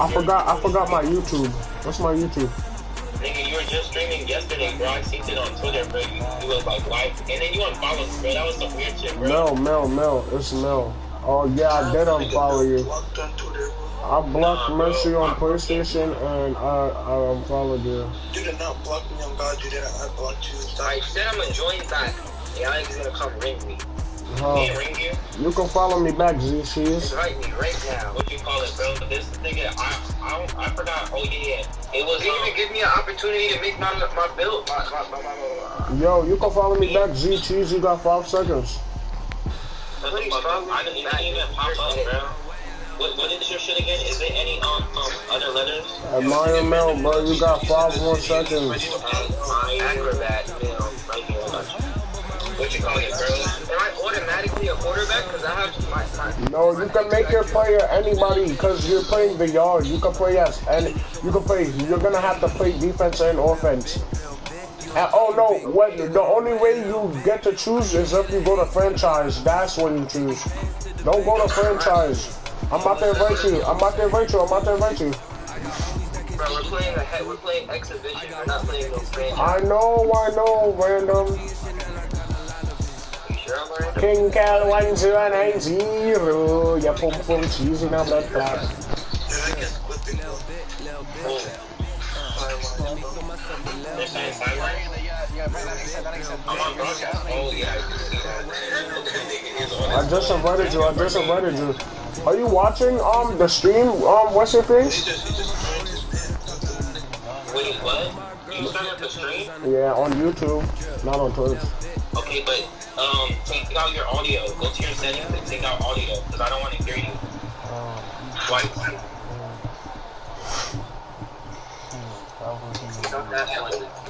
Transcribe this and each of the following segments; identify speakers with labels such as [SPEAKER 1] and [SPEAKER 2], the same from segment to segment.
[SPEAKER 1] I forgot my YouTube. What's my YouTube?
[SPEAKER 2] Nigga, you were just streaming yesterday, bro. I seen it on Twitter, bro. You was like live, and then you unfollowed me, bro. That was some weird shit, bro.
[SPEAKER 1] Mel. It's Mel. Oh yeah, I did unfollow you. I blocked Mercy on PlayStation and I unfollowed you.
[SPEAKER 3] You did not block me on God. You did not. I blocked you.
[SPEAKER 2] I said I'm gonna join back. Yeah, Alex is gonna come ring me. Ring you?
[SPEAKER 1] You can follow me back, ZCs.
[SPEAKER 2] Invite me right now. What you call it, bro? This nigga, I forgot. Oh yeah. It was even give me an opportunity to make my build.
[SPEAKER 1] Yo, you can follow me back, ZTs. You got 5 seconds.
[SPEAKER 2] I didn't even pop up, bro. What is your shit again? Is there any other letters?
[SPEAKER 1] Admire Mel, bro. You got 5 more seconds.
[SPEAKER 2] Acrobat, right here. What you call it, bro? Am I automatically a quarterback? Because I have my...
[SPEAKER 1] No, you can make your player anybody because you're playing the yard. You can play as any. You can play. You're gonna have to play defense and offense. And, oh no! What? The only way you get to choose is if you go to franchise. That's when you choose. Don't go to franchise. I'm about to invite you.
[SPEAKER 2] Bro, we're playing exhibition. We're not playing no franchise.
[SPEAKER 1] I know, random. King Cal 1090. Your pum cheese in a blood clot. I just invited you. Are you watching the stream? What's your face?
[SPEAKER 2] Wait, what? You started the stream?
[SPEAKER 1] Yeah, on YouTube, not on Twitch.
[SPEAKER 2] Okay, but take out your audio. Go to your settings and take out audio, because I don't want to hear you.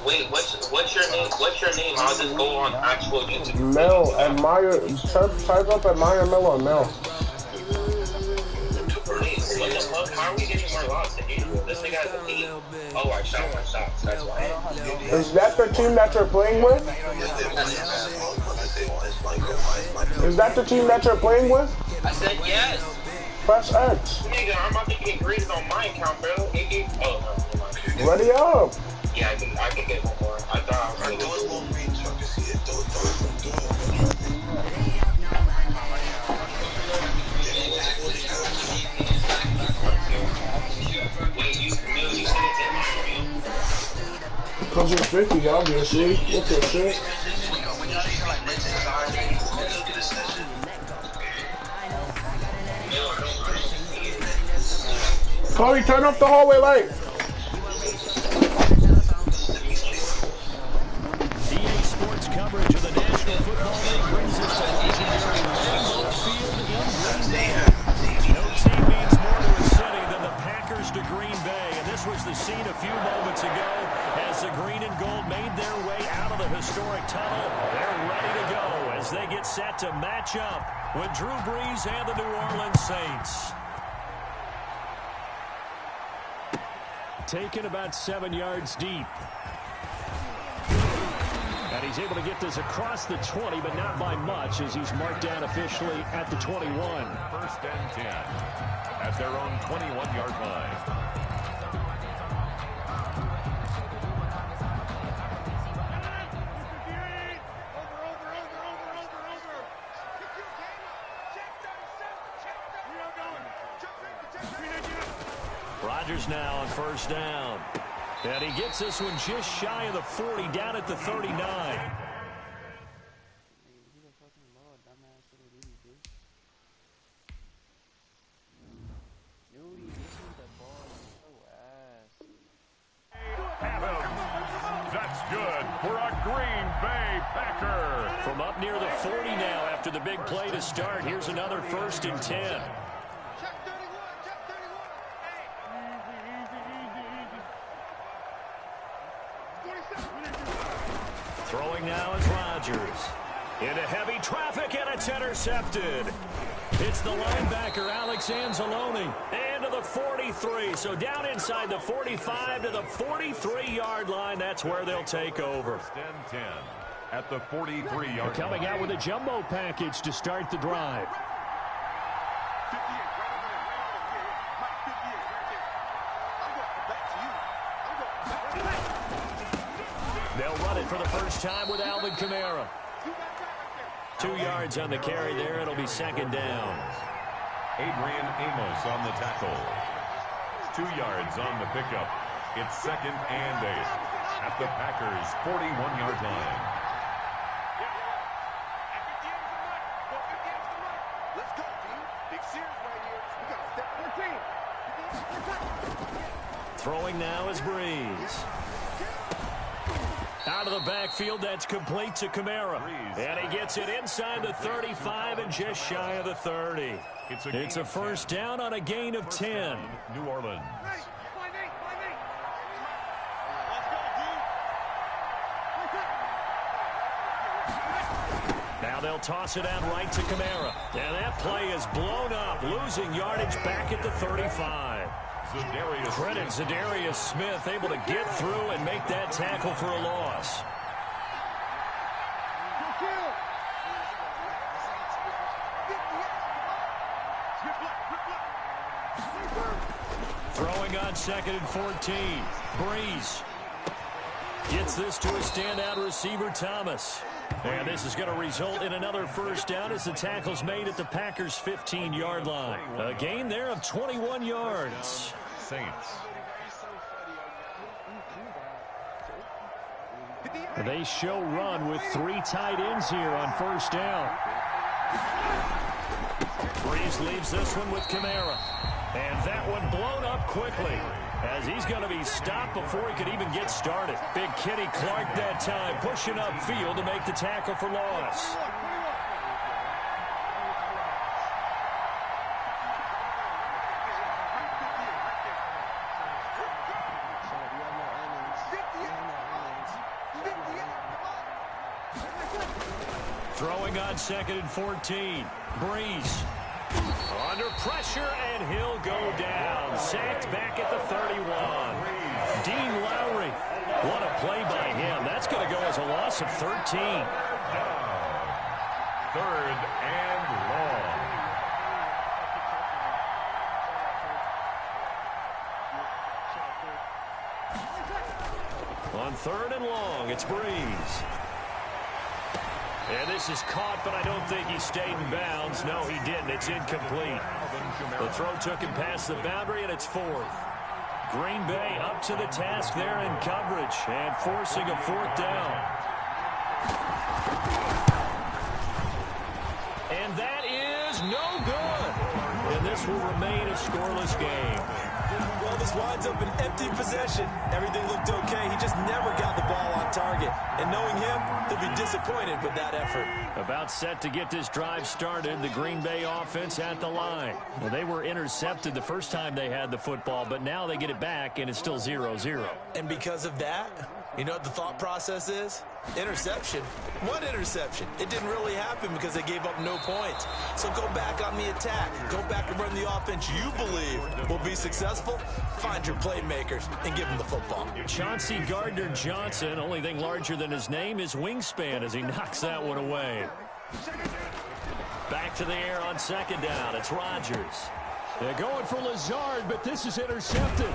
[SPEAKER 2] Wait, what's your name? I'll just go on actual YouTube.
[SPEAKER 1] Mel, admire. Type up admire Mel or Mel.
[SPEAKER 2] What the fuck? How are we getting more lost than usual? This nigga has a lead. Oh, I shot my shots. That's why.
[SPEAKER 1] Is that the team that you're playing with? Is that the team that you're playing with?
[SPEAKER 2] I said yes.
[SPEAKER 1] Press X.
[SPEAKER 2] Nigga, I'm about to get graded on my account, bro. Oh, no.
[SPEAKER 1] Ready up.
[SPEAKER 2] Yeah, I can get one more. I thought I was going to do
[SPEAKER 1] Because you're 50, obviously. What the shit? Chloe, turn off the hallway light.
[SPEAKER 4] EA Sports coverage of the National Football League brings us to legendary Lambeau Field in Green Bay. No team means more to a city than the Packers to Green Bay, and this was the scene a few moments ago as the green and gold made their way out of the historic tunnel. They're ready to go as they get set to match up with Drew Brees and the New Orleans Saints. Taken about 7 yards deep. And he's able to get this across the 20, but not by much as he's marked down officially at the 21.
[SPEAKER 5] First and 10 at their own 21-yard line.
[SPEAKER 4] Rodgers now on first down. And he gets this one just shy of the 40, down at the 39.
[SPEAKER 5] That's good for a Green Bay Packer.
[SPEAKER 4] From up near the 40 now after the big play to start. Here's another first and 10. Throwing now is Rodgers. Into heavy traffic, and it's intercepted. It's the linebacker, Alex Anzalone. And to the 43. So down inside the 45 to the 43-yard line. That's where they'll take over.
[SPEAKER 5] First and 10 at the 43-yard line.
[SPEAKER 4] Coming out with a jumbo package to start the drive. They'll run it for the first time with Alvin Kamara. 2 yards on the carry there. It'll be second down.
[SPEAKER 5] Adrian Amos on the tackle. 2 yards on the pickup. It's second and 8 at the Packers' 41-yard line.
[SPEAKER 4] Throwing now is Breeze. Out of the backfield, that's complete to Kamara. And he gets it inside the 35 and just shy of the 30. It's a first down on a gain of 10.
[SPEAKER 5] New Orleans.
[SPEAKER 4] Now they'll toss it out right to Kamara. And that play is blown up, losing yardage back at the 35. Credit Zadarius Smith, able to get through and make that tackle for a loss. Throwing on second and 14. Breeze gets this to a standout receiver, Thomas. And this is going to result in another first down as the tackle's made at the Packers' 15-yard line. A gain there of 21 yards.
[SPEAKER 5] Saints.
[SPEAKER 4] They show run with 3 tight ends here on first down. Breeze leaves this one with Kamara. And that one blown up quickly as he's going to be stopped before he could even get started. Big Kenny Clark that time pushing upfield to make the tackle for loss. Throwing on second and 14. Breeze. Under pressure, and he'll go down. Sacked back at the 31. Dean Lowry. What a play by him. That's going to go as a loss of 13.
[SPEAKER 5] Third and long.
[SPEAKER 4] On third and long, it's Breeze. And this is caught, but I don't think he stayed in bounds. No, he didn't. It's incomplete. The throw took him past the boundary, and it's fourth. Green Bay up to the task there in coverage and forcing a fourth down. And that is no good. And this will remain a scoreless game.
[SPEAKER 6] Well, this winds up an empty possession. Everything looked okay. He just never got the ball on target. And knowing him, he'll be disappointed with that effort.
[SPEAKER 4] About set to get this drive started, the Green Bay offense at the line. Well, they were intercepted the first time they had the football, but now they get it back, and it's still 0-0.
[SPEAKER 6] And because of that, you know what the thought process is? Interception. What interception? It didn't really happen because they gave up no points. So go back on the attack. Go back and run the offense you believe will be successful. Find your playmakers and give them the football.
[SPEAKER 4] Chauncey Gardner-Johnson, only thing larger than his name is wingspan as he knocks that one away. Back to the air on second down. It's Rodgers. They're going for Lazard, but this is intercepted.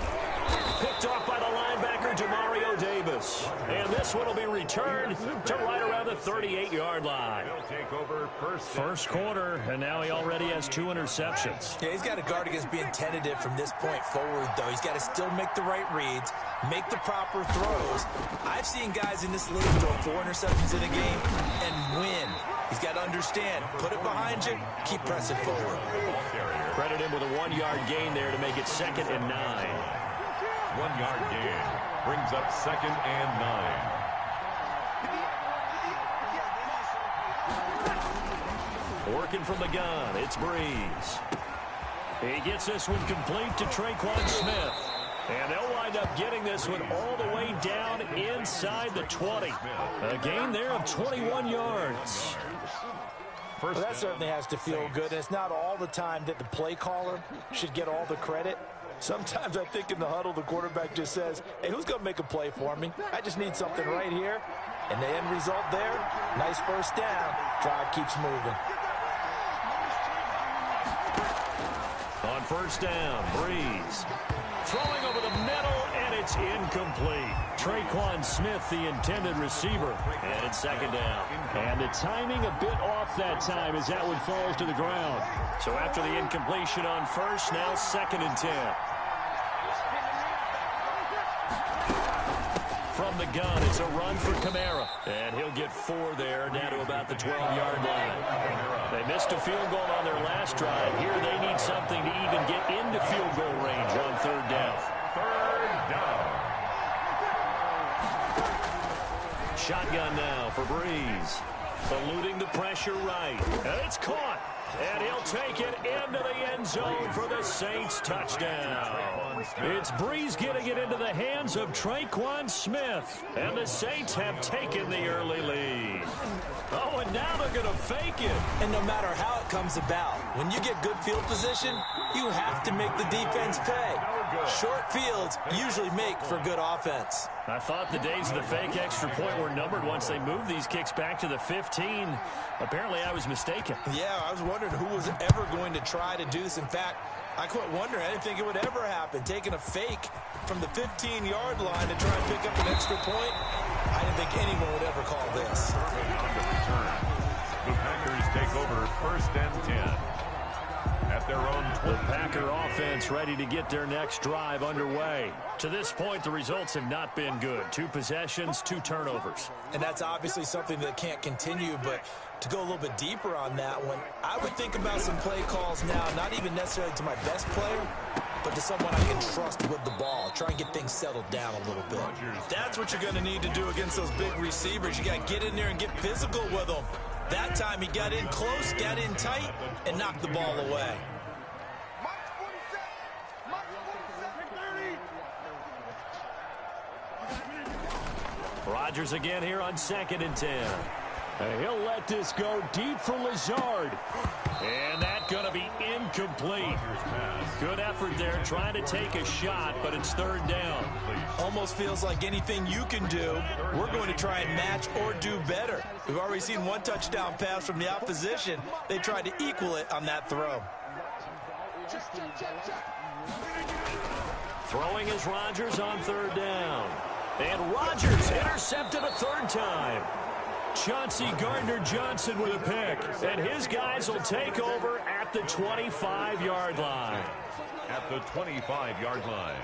[SPEAKER 4] Picked off by the linebacker, Demario Davis. And this one will be returned to right around the 38-yard line.
[SPEAKER 5] Take over
[SPEAKER 4] First quarter, and now he already has 2 interceptions.
[SPEAKER 6] Yeah, he's got to guard against being tentative from this point forward, though. He's got to still make the right reads, make the proper throws. I've seen guys in this league throw 4 interceptions in a game and win. He's got to understand, put it behind you, keep pressing forward.
[SPEAKER 4] Credit him with a 1-yard gain there to make it second and 9.
[SPEAKER 5] 1-yard gain brings up second and 9.
[SPEAKER 4] Working from the gun, it's Breeze. He gets this one complete to Traquan Smith. And they'll wind up getting this one all the way down inside the 20. A gain there of 21 yards.
[SPEAKER 6] Well, that certainly has to feel good. And it's not all the time that the play caller should get all the credit. Sometimes I think in the huddle, the quarterback just says, hey, who's going to make a play for me? I just need something right here. And the end result there, nice first down. Drive keeps moving.
[SPEAKER 4] On first down, Breeze. Throwing over the middle, and it's incomplete. incomplete. Traquan Smith, the intended receiver. And it's second down. And the timing a bit off that time as that one falls to the ground. So after the incompletion on first, now 2nd and 10. From the gun, it's a run for Kamara. And he'll get 4 there, down to about the 12-yard line. They missed a field goal on their last drive. Here they need something to even get into field goal range on 3rd down.
[SPEAKER 5] 3rd down.
[SPEAKER 4] Shotgun now for Breeze. Eluding the pressure right. And it's caught. And he'll take it into the end zone for the Saints touchdown. It's Breeze getting it into the hands of Traquan Smith. And the Saints have taken the early lead. Oh, and now they're going to fake it.
[SPEAKER 6] And no matter how it comes about, when you get good field position, you have to make the defense pay. Short fields usually make for good offense.
[SPEAKER 4] I thought the days of the fake extra point were numbered once they moved these kicks back to the 15. Apparently, I was mistaken.
[SPEAKER 6] Yeah, I was wondering who was ever going to try to do this. In fact, I quit wondering. I didn't think it would ever happen. Taking a fake from the 15-yard line to try and pick up an extra point, I didn't think anyone would ever call this.
[SPEAKER 5] The Packers take over 1st and 10. At their own 20.
[SPEAKER 4] The Packer offense ready to get their next drive underway. To this point, the results have not been good. 2 possessions, 2 turnovers.
[SPEAKER 6] And that's obviously something that can't continue, but to go a little bit deeper on that one, I would think about some play calls now, not even necessarily to my best player, but to someone I can trust with the ball. Try and get things settled down a little bit. That's what you're going to need to do against those big receivers. You got to get in there and get physical with them. That time he got in close, got in tight, and knocked the ball away.
[SPEAKER 4] Rodgers again here on 2nd and 10. And he'll let this go deep for Lazard. And that's going to be incomplete. Good effort there, trying to take a shot, but it's 3rd down.
[SPEAKER 6] Almost feels like anything you can do, we're going to try and match or do better. We've already seen 1 touchdown pass from the opposition. They tried to equal it on that throw.
[SPEAKER 4] Throwing is Rodgers on 3rd down. And Rodgers intercepted a 3rd time. Chauncey Gardner-Johnson with a pick. And his guys will take over at the 25-yard line.
[SPEAKER 5] At the 25-yard line.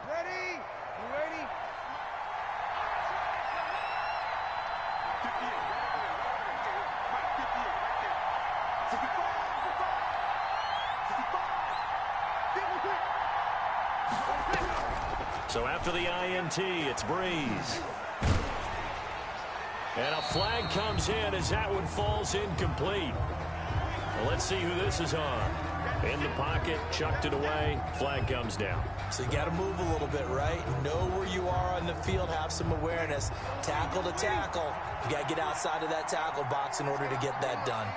[SPEAKER 7] Ready? You ready?
[SPEAKER 4] So after the INT, it's Breeze. And a flag comes in as that one falls incomplete. Well, let's see who this is on. In the pocket, chucked it away, flag comes down.
[SPEAKER 6] So you got to move a little bit, right? Know where you are on the field, have some awareness. Tackle to tackle. You got to get outside of that tackle box in order to get that done.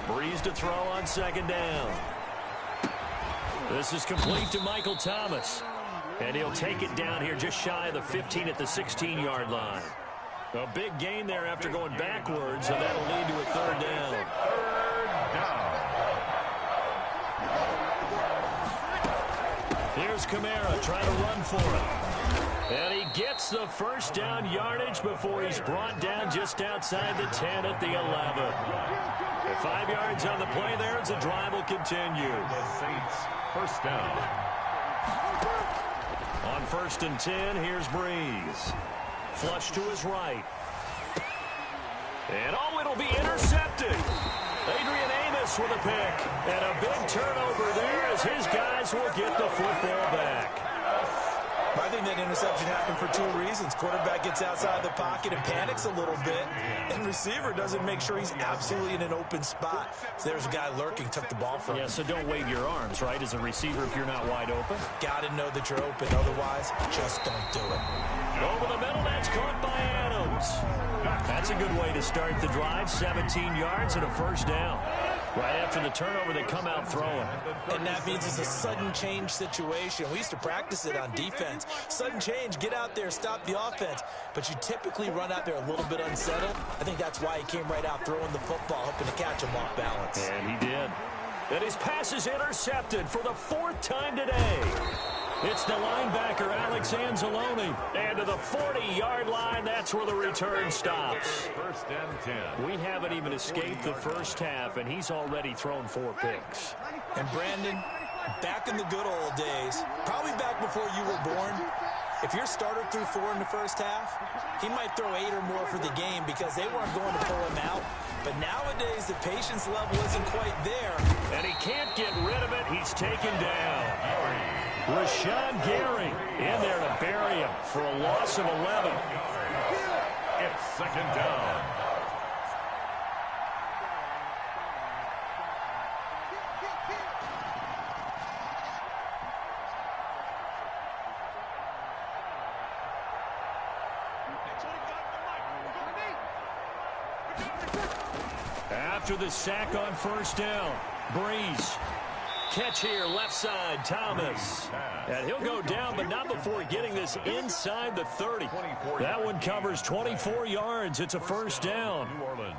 [SPEAKER 4] Breeze to throw on 2nd down. This is complete to Michael Thomas. And he'll take it down here just shy of the 15 at the 16-yard line. A big gain there after going backwards, and that'll lead to a 3rd down.
[SPEAKER 5] 3rd down.
[SPEAKER 4] Here's Kamara trying to run for it. And he gets the 1st down yardage before he's brought down just outside the 10 at the 11. 5 yards on the play there as the drive will continue.
[SPEAKER 5] The Saints 1st down.
[SPEAKER 4] On 1st and 10, here's Breeze. Flush to his right. And oh, it'll be intercepted. Adrian Amos with a pick. And a big turnover there as his guys will get the football back.
[SPEAKER 6] I think that interception happened for 2 reasons. Quarterback gets outside the pocket and panics a little bit, and receiver doesn't make sure he's absolutely in an open spot. So there's a guy lurking, took the ball from him.
[SPEAKER 4] Yeah, so don't wave your arms, right, as a receiver if you're not wide open.
[SPEAKER 6] Got to know that you're open. Otherwise, just don't do it.
[SPEAKER 4] Over the middle, that's caught by Adams. That's a good way to start the drive. 17 yards and a 1st down. Right after the turnover, they come out throwing.
[SPEAKER 6] And that means it's a sudden change situation. We used to practice it on defense. Sudden change, get out there, stop the offense. But you typically run out there a little bit unsettled. I think that's why he came right out throwing the football, hoping to catch him off balance.
[SPEAKER 4] And he did. And his pass is intercepted for the 4th time today. It's the linebacker, Alex Anzalone. And to the 40-yard line, that's where the return stops.
[SPEAKER 5] 1st and 10.
[SPEAKER 4] We haven't even escaped the first half, and he's already thrown 4 picks.
[SPEAKER 6] And Brandon, back in the good old days, probably back before you were born, if your starter threw 4 in the first half, he might throw 8 or more for the game because they weren't going to pull him out. But nowadays, the patience level isn't quite there.
[SPEAKER 4] And he can't get rid of it. He's taken down. Rashawn Gary in there to bury him for a loss of 11.
[SPEAKER 5] It's 2nd down.
[SPEAKER 4] After the sack on 1st down, Breeze. Catch here, left side, Thomas. And he'll go down, but not before getting this inside the 30. That one covers 24 yards. It's a 1st down.
[SPEAKER 5] New Orleans.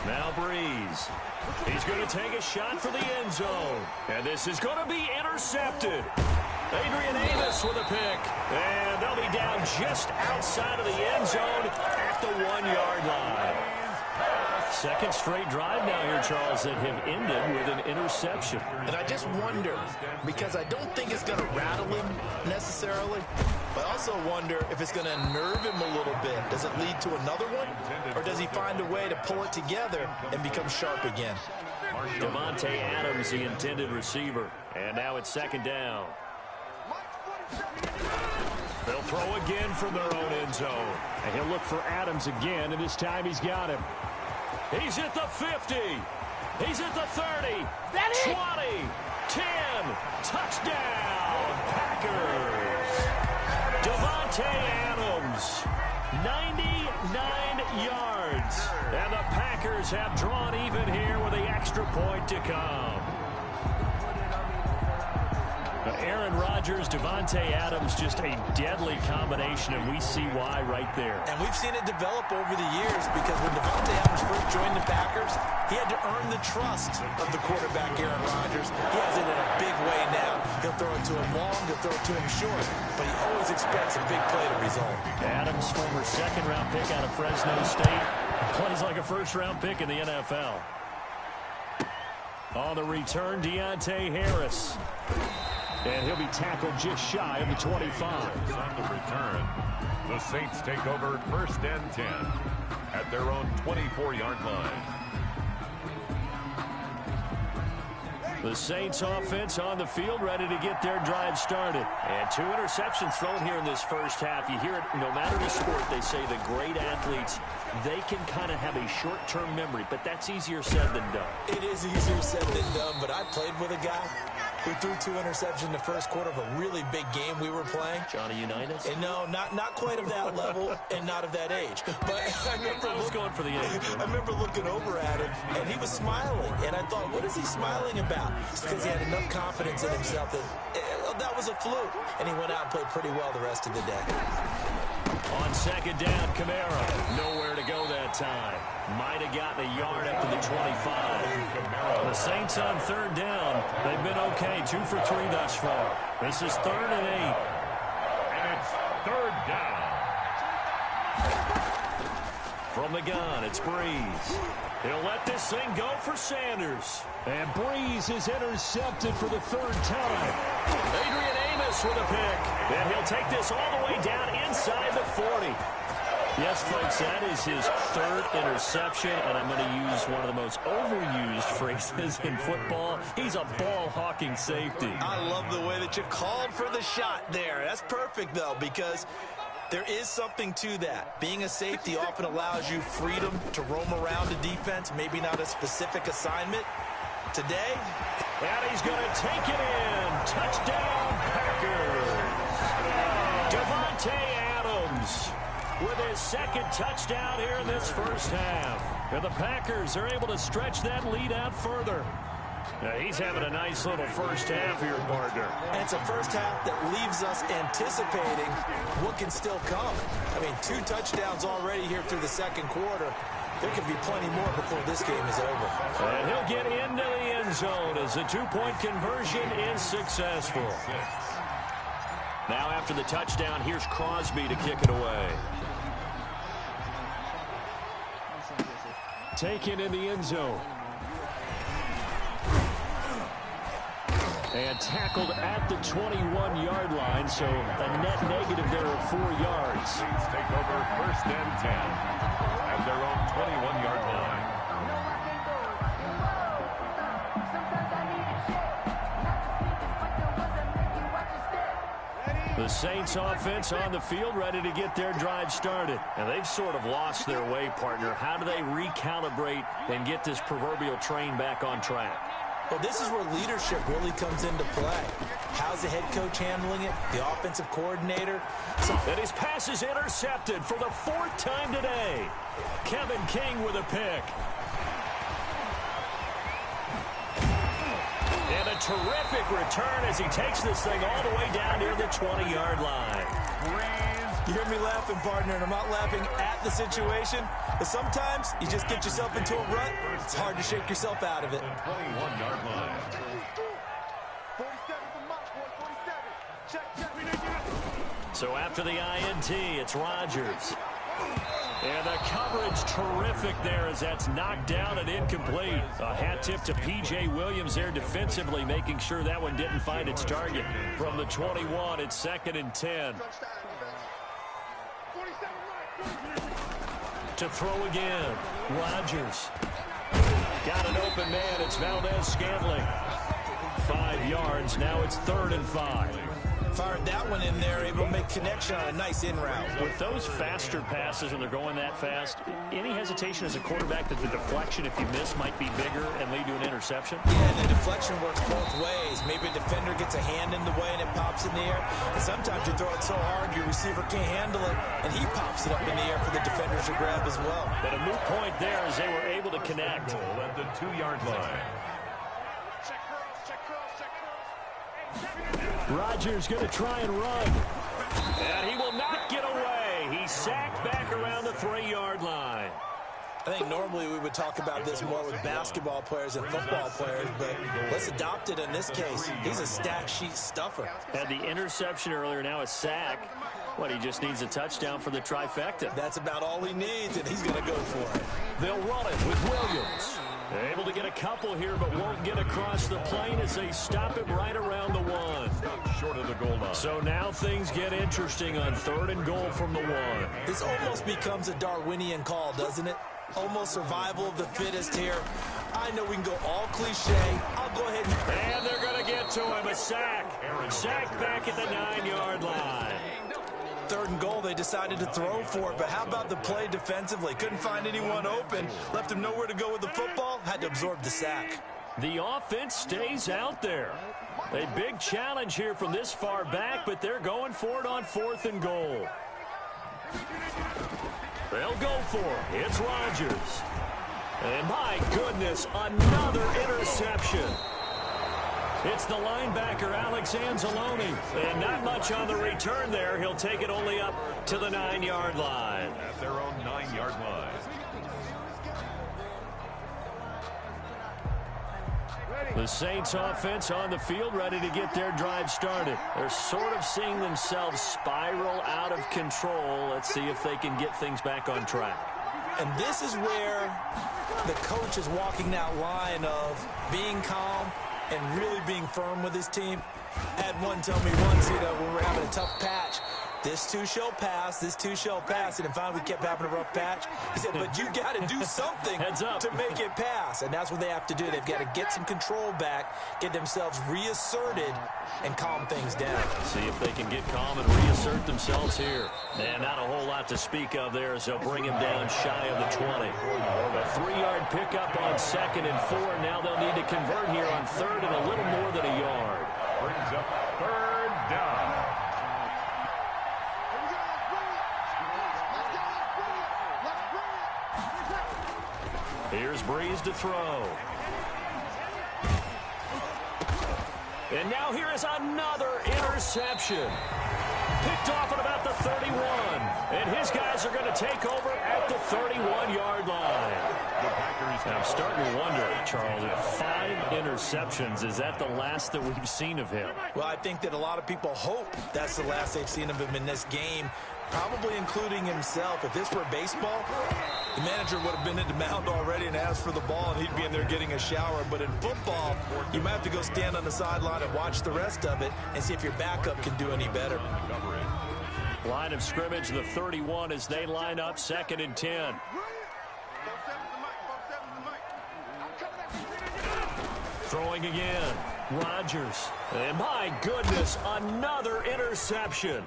[SPEAKER 4] Now Breeze. He's going to take a shot for the end zone. And this is going to be intercepted. Adrian Amos with a pick. And they'll be down just outside of the end zone at the 1-yard line. 2nd straight drive now here, Charles, that have ended with an interception.
[SPEAKER 6] And I just wonder, because I don't think it's going to rattle him necessarily, but I also wonder if it's going to nerve him a little bit. Does it lead to another one? Or does he find a way to pull it together and become sharp again?
[SPEAKER 4] Davante Adams, the intended receiver. And now it's 2nd down. They'll throw again from their own end zone. And he'll look for Adams again, and this time he's got him. He's at the 50. He's at the 30. 20. 10. Touchdown, Packers. Davante Adams, 99 yards. And the Packers have drawn even here with the extra point to come. Aaron Rodgers, Davante Adams, just a deadly combination, and we see why right there.
[SPEAKER 6] And we've seen it develop over the years because when Davante Adams first joined the Packers, he had to earn the trust of the quarterback, Aaron Rodgers. He has it in a big way now. He'll throw it to him long, he'll throw it to him short, but he always expects a big play to result.
[SPEAKER 4] Adams, former 2nd-round pick out of Fresno State, plays like a 1st-round pick in the NFL. On the return, Deontay Harris. And he'll be tackled just shy of the 25.
[SPEAKER 5] On the return, the Saints take over 1st and 10 at their own 24-yard line.
[SPEAKER 4] The Saints offense on the field, ready to get their drive started. And 2 interceptions thrown here in this first half. You hear it, no matter the sport, they say the great athletes, they can kind of have a short-term memory, but that's easier said than done.
[SPEAKER 6] It is easier said than done, but I played with a guy who threw 2 interceptions in the first quarter of a really big game we were playing.
[SPEAKER 4] Johnny Unitas?
[SPEAKER 6] And no, not quite of that level and not of that age. But I
[SPEAKER 4] was going for the age.
[SPEAKER 6] I remember looking over at him, and he was smiling. And I thought, what is he smiling about? It's because he had enough confidence in himself that was a fluke. And he went out and played pretty well the rest of the day.
[SPEAKER 4] On 2nd down, Kamara. Nowhere to go that time. Might have gotten a yard up to the 25. The Saints on 3rd down. They've been okay. 2 for 3 thus far. This is 3rd and 8.
[SPEAKER 5] And it's 3rd down.
[SPEAKER 4] From the gun, it's Breeze. He'll let this thing go for Sanders. And Breeze is intercepted for the 3rd time. Adrian Amos with a pick. And he'll take this all the way down inside the 40. Yes, folks, that is his 3rd interception, and I'm going to use one of the most overused phrases in football. He's a ball-hawking safety.
[SPEAKER 6] I love the way that you called for the shot there. That's perfect, though, because There is something to that. Being a safety often allows you freedom to roam around the defense, maybe not a specific assignment. Today,
[SPEAKER 4] and he's going to take it in. Touchdown, Packers. Davante Adams with his second touchdown here in this first half. And the Packers are able to stretch that lead out further. Now, he's having a nice little first half here, partner.
[SPEAKER 6] And it's a first half that leaves us anticipating what can still come. I mean, 2 touchdowns already here through the second quarter. There could be plenty more before this game is over.
[SPEAKER 4] And he'll get into the end zone as the 2-point conversion is successful. Now after the touchdown, here's Crosby to kick it away. Taken in the end zone. And tackled at the 21-yard line, so a net negative there of 4 yards.
[SPEAKER 5] Saints take over first and 10 at their own 21-yard line.
[SPEAKER 4] The Saints offense on the field ready to get their drive started. And they've sort of lost their way, partner. How do they recalibrate and get this proverbial train back on track?
[SPEAKER 6] Well, this is where leadership really comes into play. How's the head coach handling it? The offensive coordinator?
[SPEAKER 4] And his pass is intercepted for the 4th time today. Kevin King with a pick. And a terrific return as he takes this thing all the way down near the 20-yard line.
[SPEAKER 6] You hear me laughing, partner, and I'm not laughing at the situation, but sometimes you just get yourself into a rut. It's hard to shake yourself out of it.
[SPEAKER 5] 21-yard line.
[SPEAKER 4] So after the INT, it's Rodgers. And the coverage terrific there as that's knocked down and incomplete. A hat tip to P.J. Williams there defensively, making sure that one didn't find its target. From the 21, it's 2nd and 10. To throw again, Rodgers. Got an open man, it's Valdez-Scantling. 5 yards, now it's 3rd and 5.
[SPEAKER 6] Fired that one in there, able to make connection on a nice in route.
[SPEAKER 4] With those faster passes when they're going that fast, any hesitation as a quarterback that the deflection, if you miss, might be bigger and lead to an interception?
[SPEAKER 6] Yeah, and the deflection works both ways. Maybe a defender gets a hand in the way and it pops in the air. And sometimes you throw it so hard your receiver can't handle it, and he pops it up in the air for the defenders to grab as well.
[SPEAKER 4] But a moot point there as they were able to connect.
[SPEAKER 5] At the 2-yard line.
[SPEAKER 4] Rodgers going to try and run. And he will not get away. He's sacked back around the 3-yard line.
[SPEAKER 6] I think normally we would talk about this more with basketball players and football players, but let's adopt it in this case. He's a stack sheet stuffer.
[SPEAKER 4] Had the interception earlier, now a sack. What, he just needs a touchdown for the trifecta.
[SPEAKER 6] That's about all he needs, and he's going to go for it.
[SPEAKER 4] They'll run it with Williams. They're able to get a couple here, but won't get across the plane as they stop it right around the 1.
[SPEAKER 5] Short of the goal line.
[SPEAKER 4] So now things get interesting on 3rd and goal from the 1.
[SPEAKER 6] This almost becomes a Darwinian call, doesn't it? Almost survival of the fittest here. I know we can go all cliche. I'll go ahead
[SPEAKER 4] and they're going to get to him. A sack. Sack back at the 9-yard line.
[SPEAKER 6] 3rd and goal, they decided to throw for it, but how about the play defensively? Couldn't find anyone open, left him nowhere to go with the football, had to absorb the sack.
[SPEAKER 4] The offense stays out there. A big challenge here from this far back, but they're going for it on 4th and goal. They'll go for it. It's Rodgers. And my goodness, another interception. It's the linebacker, Alex Anzalone. And not much on the return there. He'll take it only up to the 9-yard line.
[SPEAKER 5] At their own 9-yard line.
[SPEAKER 4] The Saints offense on the field ready to get their drive started. They're sort of seeing themselves spiral out of control. Let's see if they can get things back on track.
[SPEAKER 6] And this is where the coach is walking that line of being calm and really being firm with his team. I had one tell me once, when we were having a tough patch, This too shall pass. This too shall pass. And finally, we kept having a rough patch. He said, but you got to do something to make it pass. And that's what they have to do. They've got to get some control back, get themselves reasserted, and calm things down.
[SPEAKER 4] See if they can get calm and reassert themselves here. And not a whole lot to speak of there as they'll bring him down shy of the 20. A 3-yard pickup on 2nd and 4. Now they'll need to convert here on 3rd and a little more than a yard.
[SPEAKER 5] Brings up 3rd down.
[SPEAKER 4] Here's Breeze to throw. And now here is another interception. Picked off at about the 31. And his guys are going to take over at the 31-yard line. Now I'm starting to wonder, Charles, if 5 interceptions, is that the last that we've seen of him?
[SPEAKER 6] Well, I think that a lot of people hope that's the last they've seen of him in this game, probably including himself. If this were baseball, the manager would have been in the mound already and asked for the ball, and he'd be in there getting a shower. But in football, you might have to go stand on the sideline and watch the rest of it and see if your backup can do any better.
[SPEAKER 4] Line of scrimmage, the 31 as they line up, 2nd and 10. Throwing again, Rodgers. And my goodness, another interception.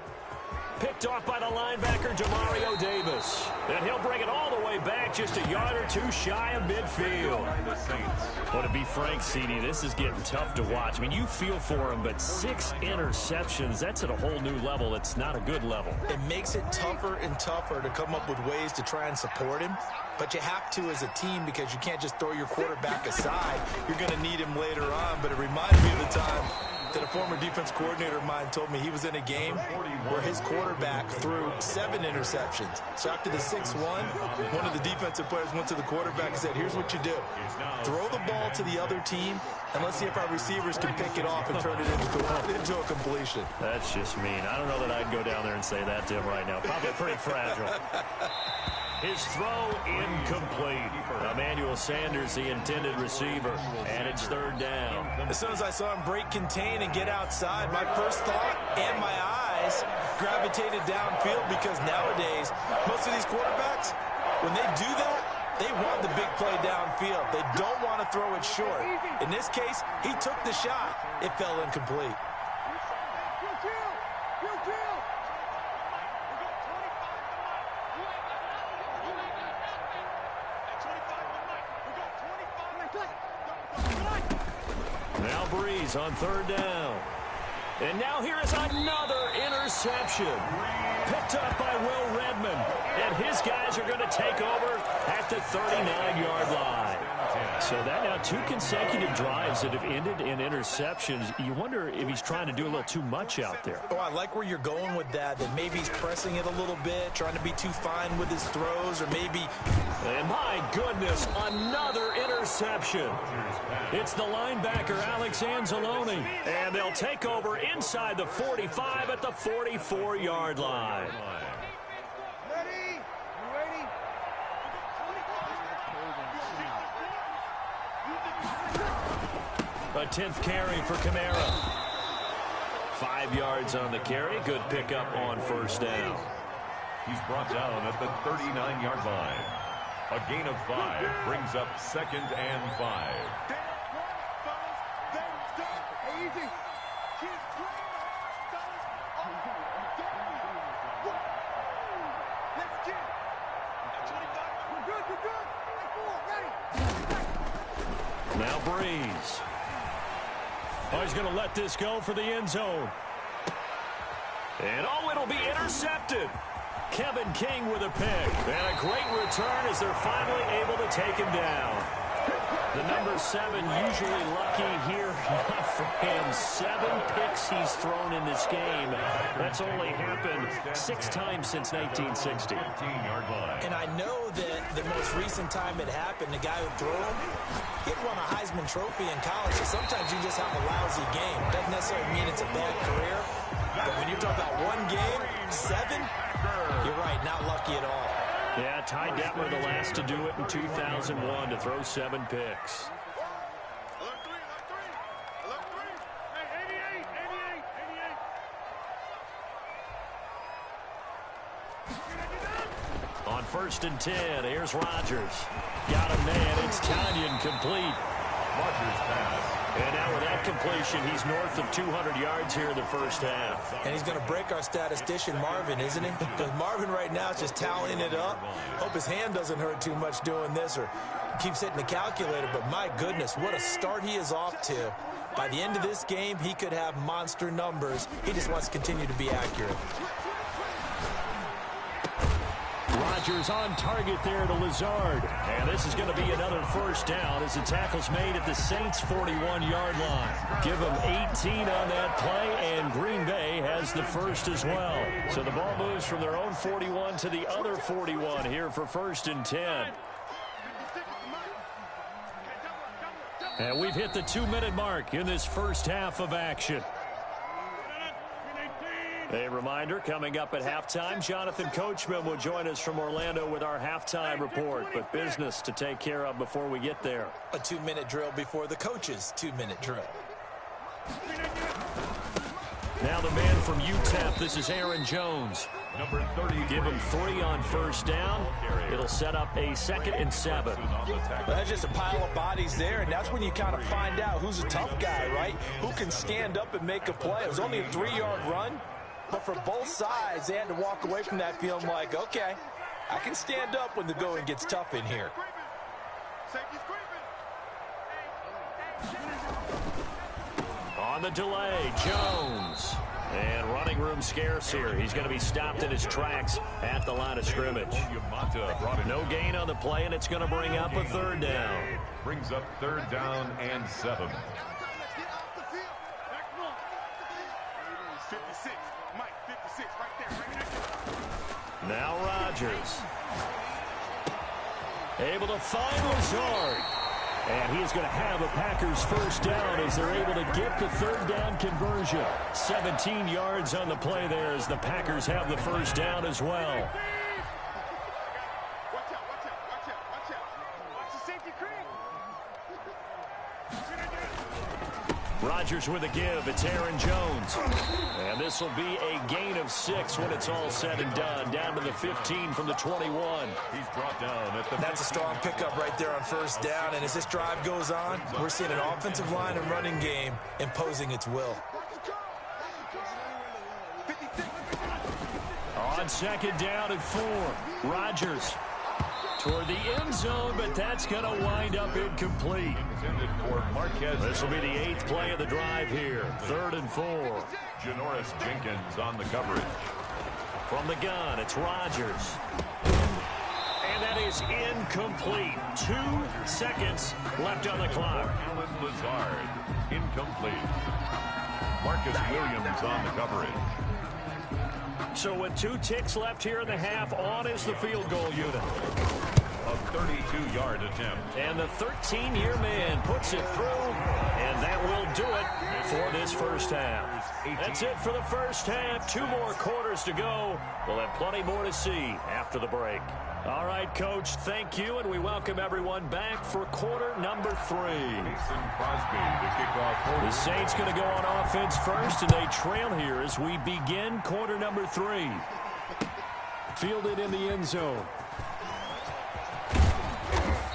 [SPEAKER 4] Picked off by the linebacker, Demario Davis. And he'll bring it all the way back just a yard or two shy of midfield. Well, to be frank, CD, this is getting tough to watch. I mean, you feel for him, but 6 interceptions, that's at a whole new level. It's not a good level.
[SPEAKER 6] It makes it tougher and tougher to come up with ways to try and support him. But you have to as a team because you can't just throw your quarterback aside. You're going to need him later on. But it reminded me of the time that a former defense coordinator of mine told me he was in a game where his quarterback threw 7 interceptions. So after the 6th one of the defensive players went to the quarterback and said, here's what you do. Throw the ball to the other team, and let's see if our receivers can pick it off and turn it into a completion.
[SPEAKER 4] That's just mean. I don't know that I'd go down there and say that to him right now. Probably pretty fragile. His throw incomplete. Emmanuel Sanders, the intended receiver, and it's 3rd down.
[SPEAKER 6] As soon as I saw him break contain and get outside, my first thought and my eyes gravitated downfield because nowadays, most of these quarterbacks, when they do that, they want the big play downfield. They don't want to throw it short. In this case, he took the shot. It fell incomplete.
[SPEAKER 4] Now Breeze on 3rd down. And now here is another interception. Picked up by Will Redmond. And his guys are going to take over at the 39-yard line. So that now 2 consecutive drives that have ended in interceptions. You wonder if he's trying to do a little too much out there.
[SPEAKER 6] Oh, I like where you're going with that maybe he's pressing it a little bit, trying to be too fine with his throws, or maybe...
[SPEAKER 4] And my goodness, another interception. It's the linebacker, Alex Anzalone. And they'll take over inside the 45 at the 44-yard line. A 10th carry for Kamara. 5 yards on the carry. Good pickup on 1st down.
[SPEAKER 5] He's brought down at the 39-yard line. A gain of 5 brings up 2nd and 5.
[SPEAKER 4] Now Breeze. Oh, he's going to let this go for the end zone. And oh, it'll be intercepted. Kevin King with a pick. And a great return as they're finally able to take him down. The number 7 usually lucky here. Not for him. 7 picks he's thrown in this game. That's only happened 6 times since 1960.
[SPEAKER 6] And I know that the most recent time it happened, the guy who threw him, he had won a Heisman Trophy in college. So sometimes you just have a lousy game. Doesn't necessarily mean it's a bad career. But when you're talking about 1 game, 7, you're right, not lucky at all.
[SPEAKER 4] Yeah, Ty Detmer, the last to do it in 2001, to throw 7 picks. 1st and 10. Here's Rodgers. Got him, man. It's Tanyan complete.
[SPEAKER 5] Rodgers pass.
[SPEAKER 4] And now with that completion, he's north of 200 yards here in the first half.
[SPEAKER 6] And he's going to break our statistician, Marvin, isn't he? Because Marvin right now is just tallying it up. Hope his hand doesn't hurt too much doing this or keeps hitting the calculator. But my goodness, what a start he is off to. By the end of this game, he could have monster numbers. He just wants to continue to be accurate.
[SPEAKER 4] Rodgers on target there to Lazard. And this is going to be another first down as the tackle's made at the Saints' 41-yard line. Give them 18 on that play, and Green Bay has the first as well. So the ball moves from their own 41 to the other 41 here for 1st and 10. And we've hit the 2-minute mark in this first half of action. A reminder, coming up at halftime, Jonathan Coachman will join us from Orlando with our halftime report. But business to take care of before we get there.
[SPEAKER 6] A 2-minute drill before the coach's 2-minute drill.
[SPEAKER 4] Now the man from UTEP, this is Aaron Jones.
[SPEAKER 5] Number 30.
[SPEAKER 4] Give him 3 on first down. It'll set up a 2nd and 7.
[SPEAKER 6] That's just a pile of bodies there, and that's when you kind of find out who's a tough guy, right? Who can stand up and make a play. It was only a 3-yard run. But for both sides, they had to walk away from that feeling like, okay, I can stand up when the going gets tough in here.
[SPEAKER 4] On the delay, Jones. And running room scarce here. He's going to be stopped in his tracks at the line of scrimmage. No gain on the play, and it's going to bring up a 3rd down.
[SPEAKER 5] Brings up 3rd down and 7.
[SPEAKER 4] Now Rodgers. Able to find Lazard. And he is going to have a Packers first down as they're able to get the 3rd down conversion. 17 yards on the play there as the Packers have the first down as well. Rodgers with a give. It's Aaron Jones. And this will be a gain of 6 when it's all said and done. Down to the 15 from the 21.
[SPEAKER 5] He's brought down at the...
[SPEAKER 6] That's a strong pickup right there on first down. And as this drive goes on, we're seeing an offensive line and running game imposing its will.
[SPEAKER 4] On 2nd down and 4. Rodgers toward the end zone, but that's going to wind up incomplete. This will be the 8th play of the drive here. 3rd and 4.
[SPEAKER 5] Janoris Jenkins on the coverage.
[SPEAKER 4] From the gun, it's Rodgers. And that is incomplete. 2 seconds left on the clock.
[SPEAKER 5] Alan Lazard, incomplete. Marcus Williams on the coverage.
[SPEAKER 4] So with 2 ticks left here in the half, on is the field goal unit.
[SPEAKER 5] A 32-yard attempt.
[SPEAKER 4] And the 13-year man puts it through, and that will do it for this first half. That's it for the first half. 2 more quarters to go. We'll have plenty more to see after the break. All right, Coach, thank you, and we welcome everyone back for quarter number 3.
[SPEAKER 5] Mason Crosby to kick off.
[SPEAKER 4] The Saints going to go on offense first, and they trail here as we begin quarter number 3. Fielded in the end zone.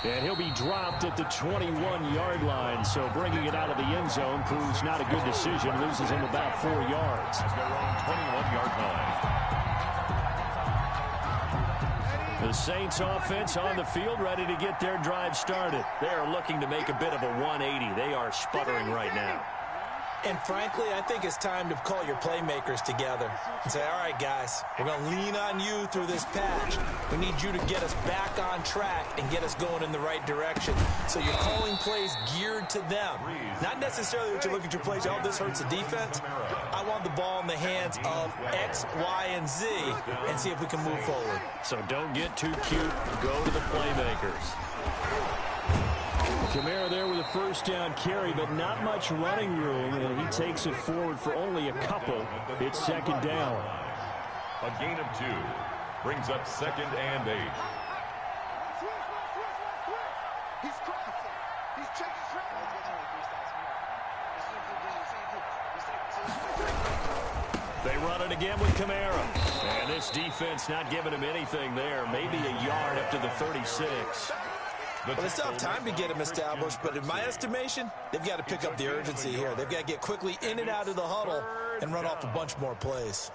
[SPEAKER 4] And he'll be dropped at the 21-yard line, so bringing it out of the end zone proves not a good decision. Loses him about 4 yards.
[SPEAKER 5] At their own 21-yard line.
[SPEAKER 4] The Saints offense on the field, ready to get their drive started. They are looking to make a bit of a 180. They are sputtering right now.
[SPEAKER 6] And frankly, I think it's time to call your playmakers together and say, all right, guys, we're going to lean on you through this patch. We need you to get us back on track and get us going in the right direction. So you're calling plays geared to them. Not necessarily that you look at your plays, oh, this hurts the defense. I want the ball in the hands of X, Y, and Z and see if we can move forward.
[SPEAKER 4] So don't get too cute. Go to the playmakers. Kamara there with a first down carry, but not much running room, and he takes it forward for only a couple. It's 2nd down.
[SPEAKER 5] A gain of 2. Brings up 2nd and 8.
[SPEAKER 4] They run it again with Kamara. And this defense not giving him anything there. Maybe a yard up to the 36.
[SPEAKER 6] Well, they still have time to get him established, but in my estimation, they've got to pick up the urgency here. They've got to get quickly in and out of the huddle and run off a bunch more plays.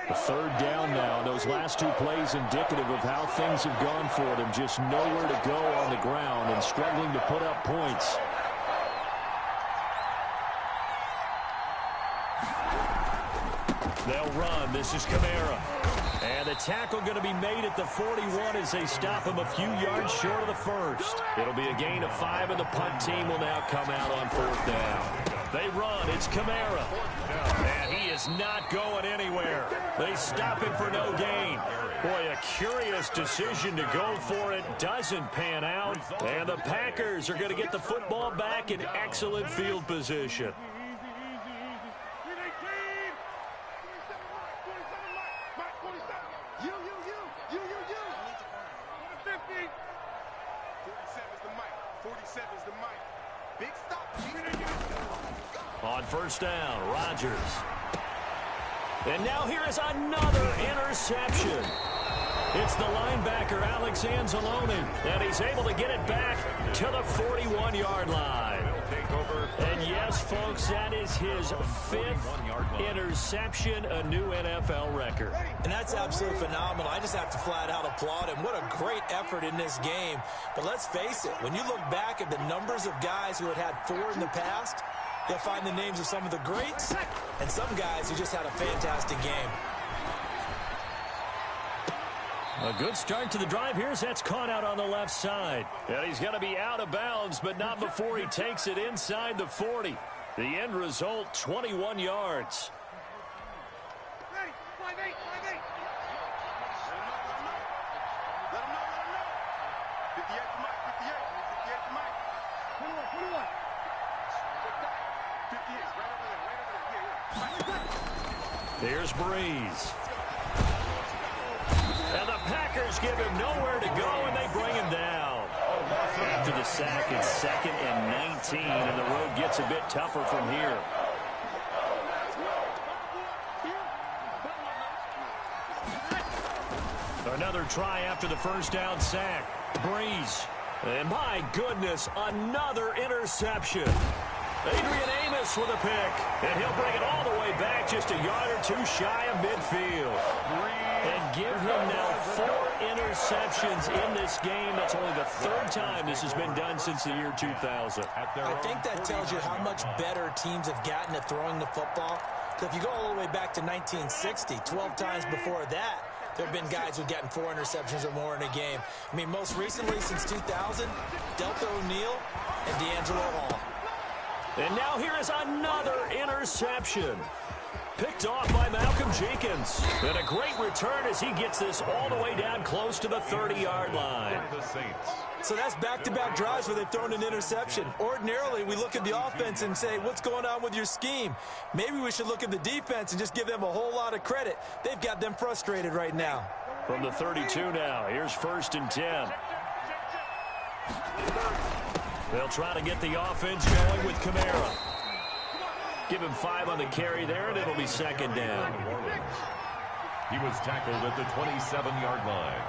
[SPEAKER 4] The third down now, and those last two plays indicative of how things have gone for them. Just nowhere to go on the ground and struggling to put up points. They'll run. This is Kamara. And the tackle going to be made at the 41 as they stop him a few yards short of the first. It'll be a gain of 5, and the punt team will now come out on 4th down. They run. It's Kamara. And he is not going anywhere. They stop him for no gain. Boy, a curious decision to go for it. Doesn't pan out. And the Packers are going to get the football back in excellent field position. On 1st down, Rodgers. And now here is another interception. It's the linebacker, Alex Anzalone, and he's able to get it back to the 41-yard line. And yes, folks, that is his 5th interception, a new NFL record.
[SPEAKER 6] And that's absolutely phenomenal. I just have to flat out applaud him. What a great effort in this game. But let's face it, when you look back at the numbers of guys who had 4 in the past, you'll find the names of some of the greats and some guys who just had a fantastic game.
[SPEAKER 4] A good start to the drive here as that's caught out on the left side. And he's going to be out of bounds, but not before he takes it inside the 40. The end result, 21 yards.
[SPEAKER 7] Ready, 5-8, 5-8. Let him know. 58 to Mike, 58 to Mike. 21. 58, right over there.
[SPEAKER 4] Here's Breeze. And the Packers give him nowhere to go, and they bring him down. After the sack, it's 2nd and 19, and the road gets a bit tougher from here. Another try after the 1st down sack. Breeze. And my goodness, another interception. Adrian Amos with a pick, and he'll bring it all the way back just a yard or 2 shy of midfield. And give him now 4 interceptions in this game. That's only the 3rd time this has been done since the year 2000.
[SPEAKER 6] I think that tells you how much better teams have gotten at throwing the football. So if you go all the way back to 1960, 12 times before that, there have been guys who've gotten 4 interceptions or more in a game. I mean, most recently since 2000, Delta O'Neal and D'Angelo Hall.
[SPEAKER 4] And now here is another interception. Picked off by Malcolm Jenkins. And a great return as he gets this all the way down close to the 30-yard line.
[SPEAKER 6] So that's back-to-back drives where they've thrown an interception. Ordinarily, we look at the offense and say, what's going on with your scheme? Maybe we should look at the defense and just give them a whole lot of credit. They've got them frustrated right now.
[SPEAKER 4] From the 32 now, here's 1st and 10. They'll try to get the offense going with Kamara. Give him 5 on the carry there, and it'll be 2nd down.
[SPEAKER 5] He was tackled at the 27-yard line.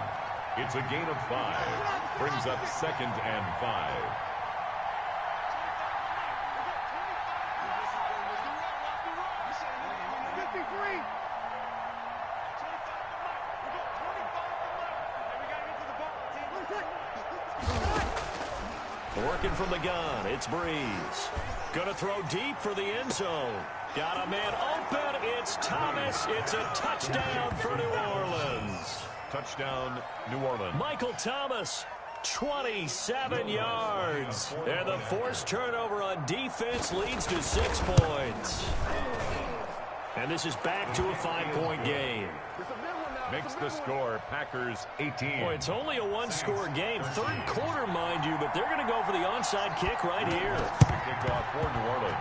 [SPEAKER 5] It's a gain of 5. Brings up 2nd and 5.
[SPEAKER 4] Working from the gun, it's Breeze. Gonna throw deep for the end zone. Got a man open, it's Thomas. It's a touchdown for New Orleans.
[SPEAKER 5] Touchdown, New Orleans.
[SPEAKER 4] Michael Thomas, 27 yards. And the forced turnover on defense leads to 6 points. And this is back to a 5-point game.
[SPEAKER 5] Makes the score Packers 18.
[SPEAKER 4] Boy, it's only a 1-score game. 3rd quarter, mind you, but they're going to go for the onside kick right here.
[SPEAKER 5] The kickoff for New Orleans.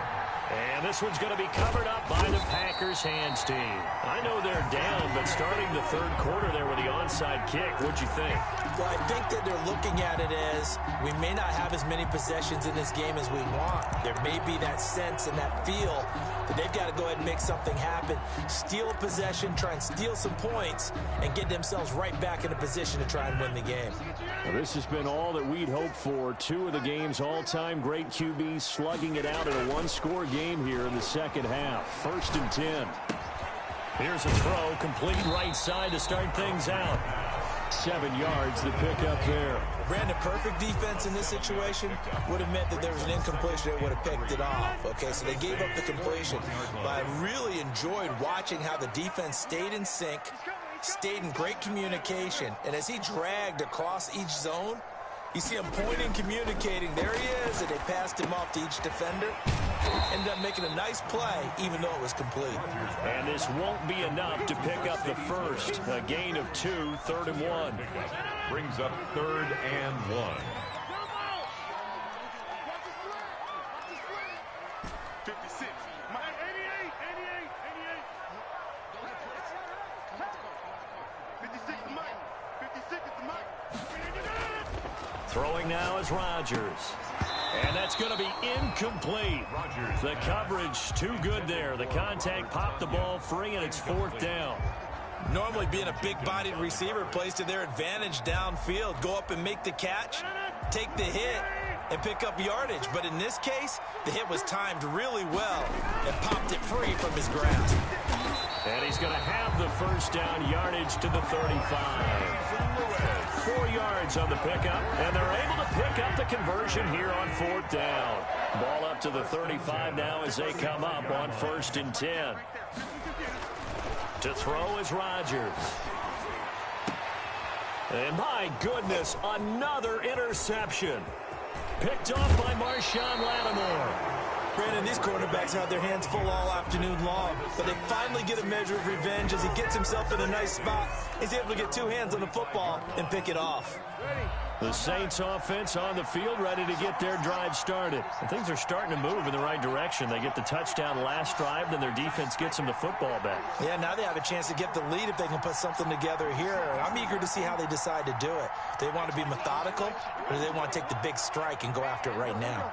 [SPEAKER 4] And this one's going to be covered up by the Packers hands team. I know they're down, but starting the third quarter there with the onside kick, what'd you think?
[SPEAKER 6] Well, I think that they're looking at it as we may not have as many possessions in this game as we want. There may be that sense and that feel that they've got to go ahead and make something happen, steal a possession, try and steal some points, and get themselves right back in a position to try and win the game.
[SPEAKER 4] Well, this has been all that we'd hoped for. Two of the game's all-time great QBs slugging it out in a one-score game here in the second half. 1st and 10. Here's a throw, complete right side to start things out. 7 yards, the pickup there.
[SPEAKER 6] Brandon, perfect defense in this situation would have meant that there was an incompletion that would have picked it off. Okay, so they gave up the completion. But I really enjoyed watching how the defense stayed in sync, stayed in great communication. And as he dragged across each zone, you see him pointing, communicating. There he is, and they passed him off to each defender. Ended up making a nice play, even though it was complete.
[SPEAKER 4] And this won't be enough to pick up the first. A gain of 2, 3rd and 1.
[SPEAKER 5] Brings up 3rd and 1.
[SPEAKER 7] 56. Mike, 88. 56 is Mike. 56 is Mike.
[SPEAKER 4] Throwing now is Rodgers. And that's going to be incomplete.
[SPEAKER 5] Rodgers.
[SPEAKER 4] The coverage too good there. The contact popped the ball free, and it's 4th down.
[SPEAKER 6] Normally being a big-bodied receiver plays to their advantage downfield. Go up and make the catch, take the hit, and pick up yardage. But in this case, the hit was timed really well and popped it free from his grasp.
[SPEAKER 4] And he's going to have the first down, yardage to the 35. 4 yards on the pickup, and they're able to pick up the conversion here on 4th down. Ball up to the 35 now as they come up on 1st and 10. To throw is Rodgers. And my goodness, another interception. Picked off by Marshawn Lattimore.
[SPEAKER 6] Brandon, these quarterbacks had their hands full all afternoon long, but they finally get a measure of revenge as he gets himself in a nice spot. He's able to get 2 hands on the football and pick it off.
[SPEAKER 4] The Saints offense on the field ready to get their drive started. And things are starting to move in the right direction. They get the touchdown last drive, then their defense gets them the football back.
[SPEAKER 6] Yeah, now they have a chance to get the lead if they can put something together here. I'm eager to see how they decide to do it. Do they want to be methodical, or do they want to take the big strike and go after it right now?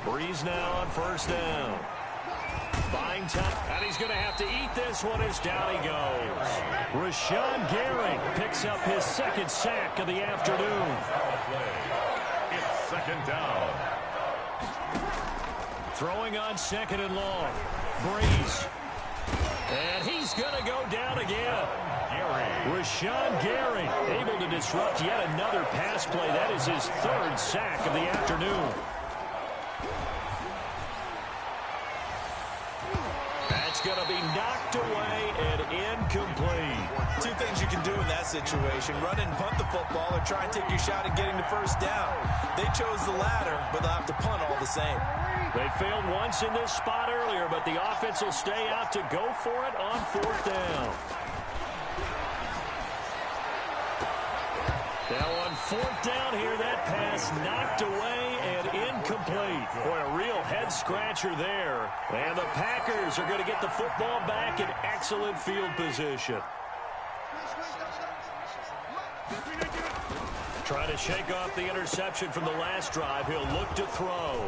[SPEAKER 4] Breeze now on 1st down. Buying time, and he's going to have to eat this one as down he goes. Rashawn Gary picks up his 2nd sack of the afternoon.
[SPEAKER 5] It's 2nd down.
[SPEAKER 4] Throwing on 2nd and long. Breeze. And he's going to go down again. Rashawn Gary able to disrupt yet another pass play. That is his 3rd sack of the afternoon. That's going to be knocked away and incomplete.
[SPEAKER 6] 2 things you can do in that situation: run and punt the football, or try and take your shot at getting the 1st down. They chose the latter, but they'll have to punt all the same.
[SPEAKER 4] They failed once in this spot earlier, but the offense will stay out to go for it on 4th down. Now on 4th down here, that pass knocked away and incomplete. Boy, a real head-scratcher there. And the Packers are going to get the football back in excellent field position. Trying to shake off the interception from the last drive. He'll look to throw.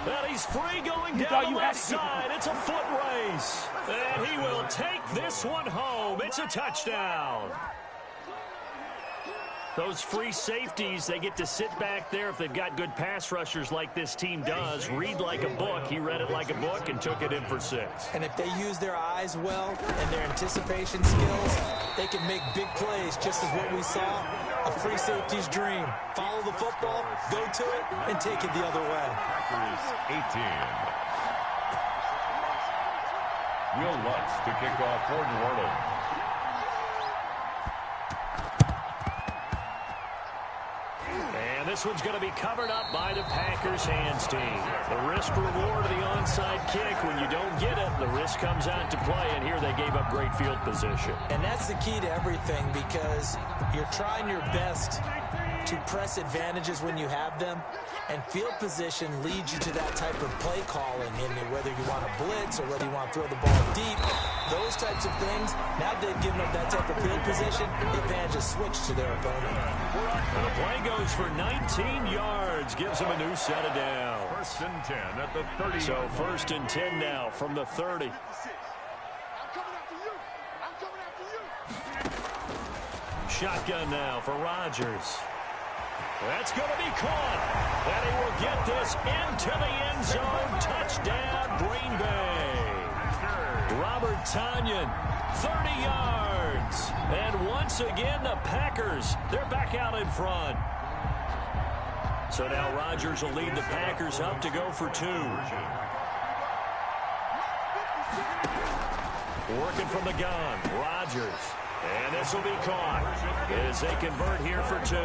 [SPEAKER 4] Well, he's free going down the left side. It's a foot race. And he will take this one home. It's a touchdown. Those free safeties, they get to sit back there if they've got good pass rushers like this team does. Read like a book. He read it like a book and took it in for 6.
[SPEAKER 6] And if they use their eyes well and their anticipation skills, they can make big plays, just as what we saw. A free safety's dream. Follow the football, go to it, and take it the other way.
[SPEAKER 5] Packers 18. Will Lutz to kick off for New Orleans.
[SPEAKER 4] this one's going to be covered up by the Packers hands team. The risk reward of the onside kick. When you don't get it, the risk comes out to play, and here they gave up great field position.
[SPEAKER 6] And that's the key to everything, because you're trying your best to press advantages when you have them, and field position leads you to that type of play calling, and whether you want to blitz or whether you want to throw the ball deep, those types of things. Now they've given up that type of field position, the advantage is switched to their opponent.
[SPEAKER 4] And the play goes for 19 yards, gives them a new set of down.
[SPEAKER 5] First and 10 at the 30.
[SPEAKER 4] So first and 10 now from the 30. Shotgun now for Rodgers. That's going to be caught. And he will get this into the end zone. Touchdown, Green Bay. Robert Tonyan, 30 yards. And once again, the Packers, they're back out in front. So now Rodgers will lead the Packers up to go for 2. Working from the gun, Rodgers. And this will be caught as they convert here for 2.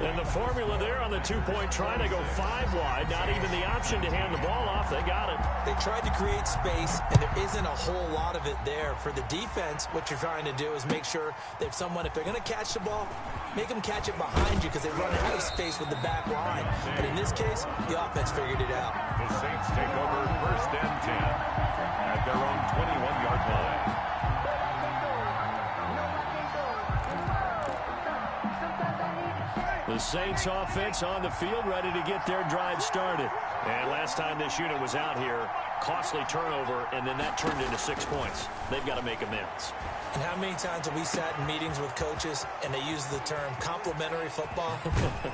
[SPEAKER 4] And the formula there on the 2-point try to go 5 wide. Not even the option to hand the ball off. They got it.
[SPEAKER 6] They tried to create space, and there isn't a whole lot of it there. For the defense, what you're trying to do is make sure that if they're going to catch the ball, make them catch it behind you, because they run out of space with the back line. But in this case, the offense figured it out.
[SPEAKER 5] The Saints take over first and 10 at their own 21-yard line.
[SPEAKER 4] The Saints offense on the field, ready to get their drive started. And last time this unit was out here, costly turnover, and then that turned into 6 points. They've got to make amends.
[SPEAKER 6] And how many times have we sat in meetings with coaches and they use the term complementary football?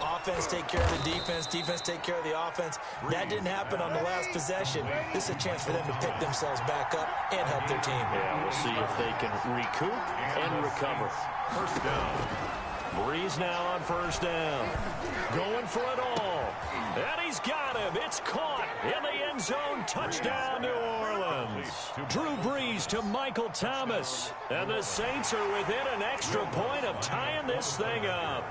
[SPEAKER 6] Offense take care of the defense, defense take care of the offense. That didn't happen on the last possession. This is a chance for them to pick themselves back up and help their team.
[SPEAKER 4] Yeah, we'll see if they can recoup and recover.
[SPEAKER 5] First down.
[SPEAKER 4] Breeze now on first down. Going for it all. And he's got him. It's caught in the end zone. Touchdown, New Orleans. Drew Brees to Michael Thomas. And the Saints are within an extra point of tying this thing up.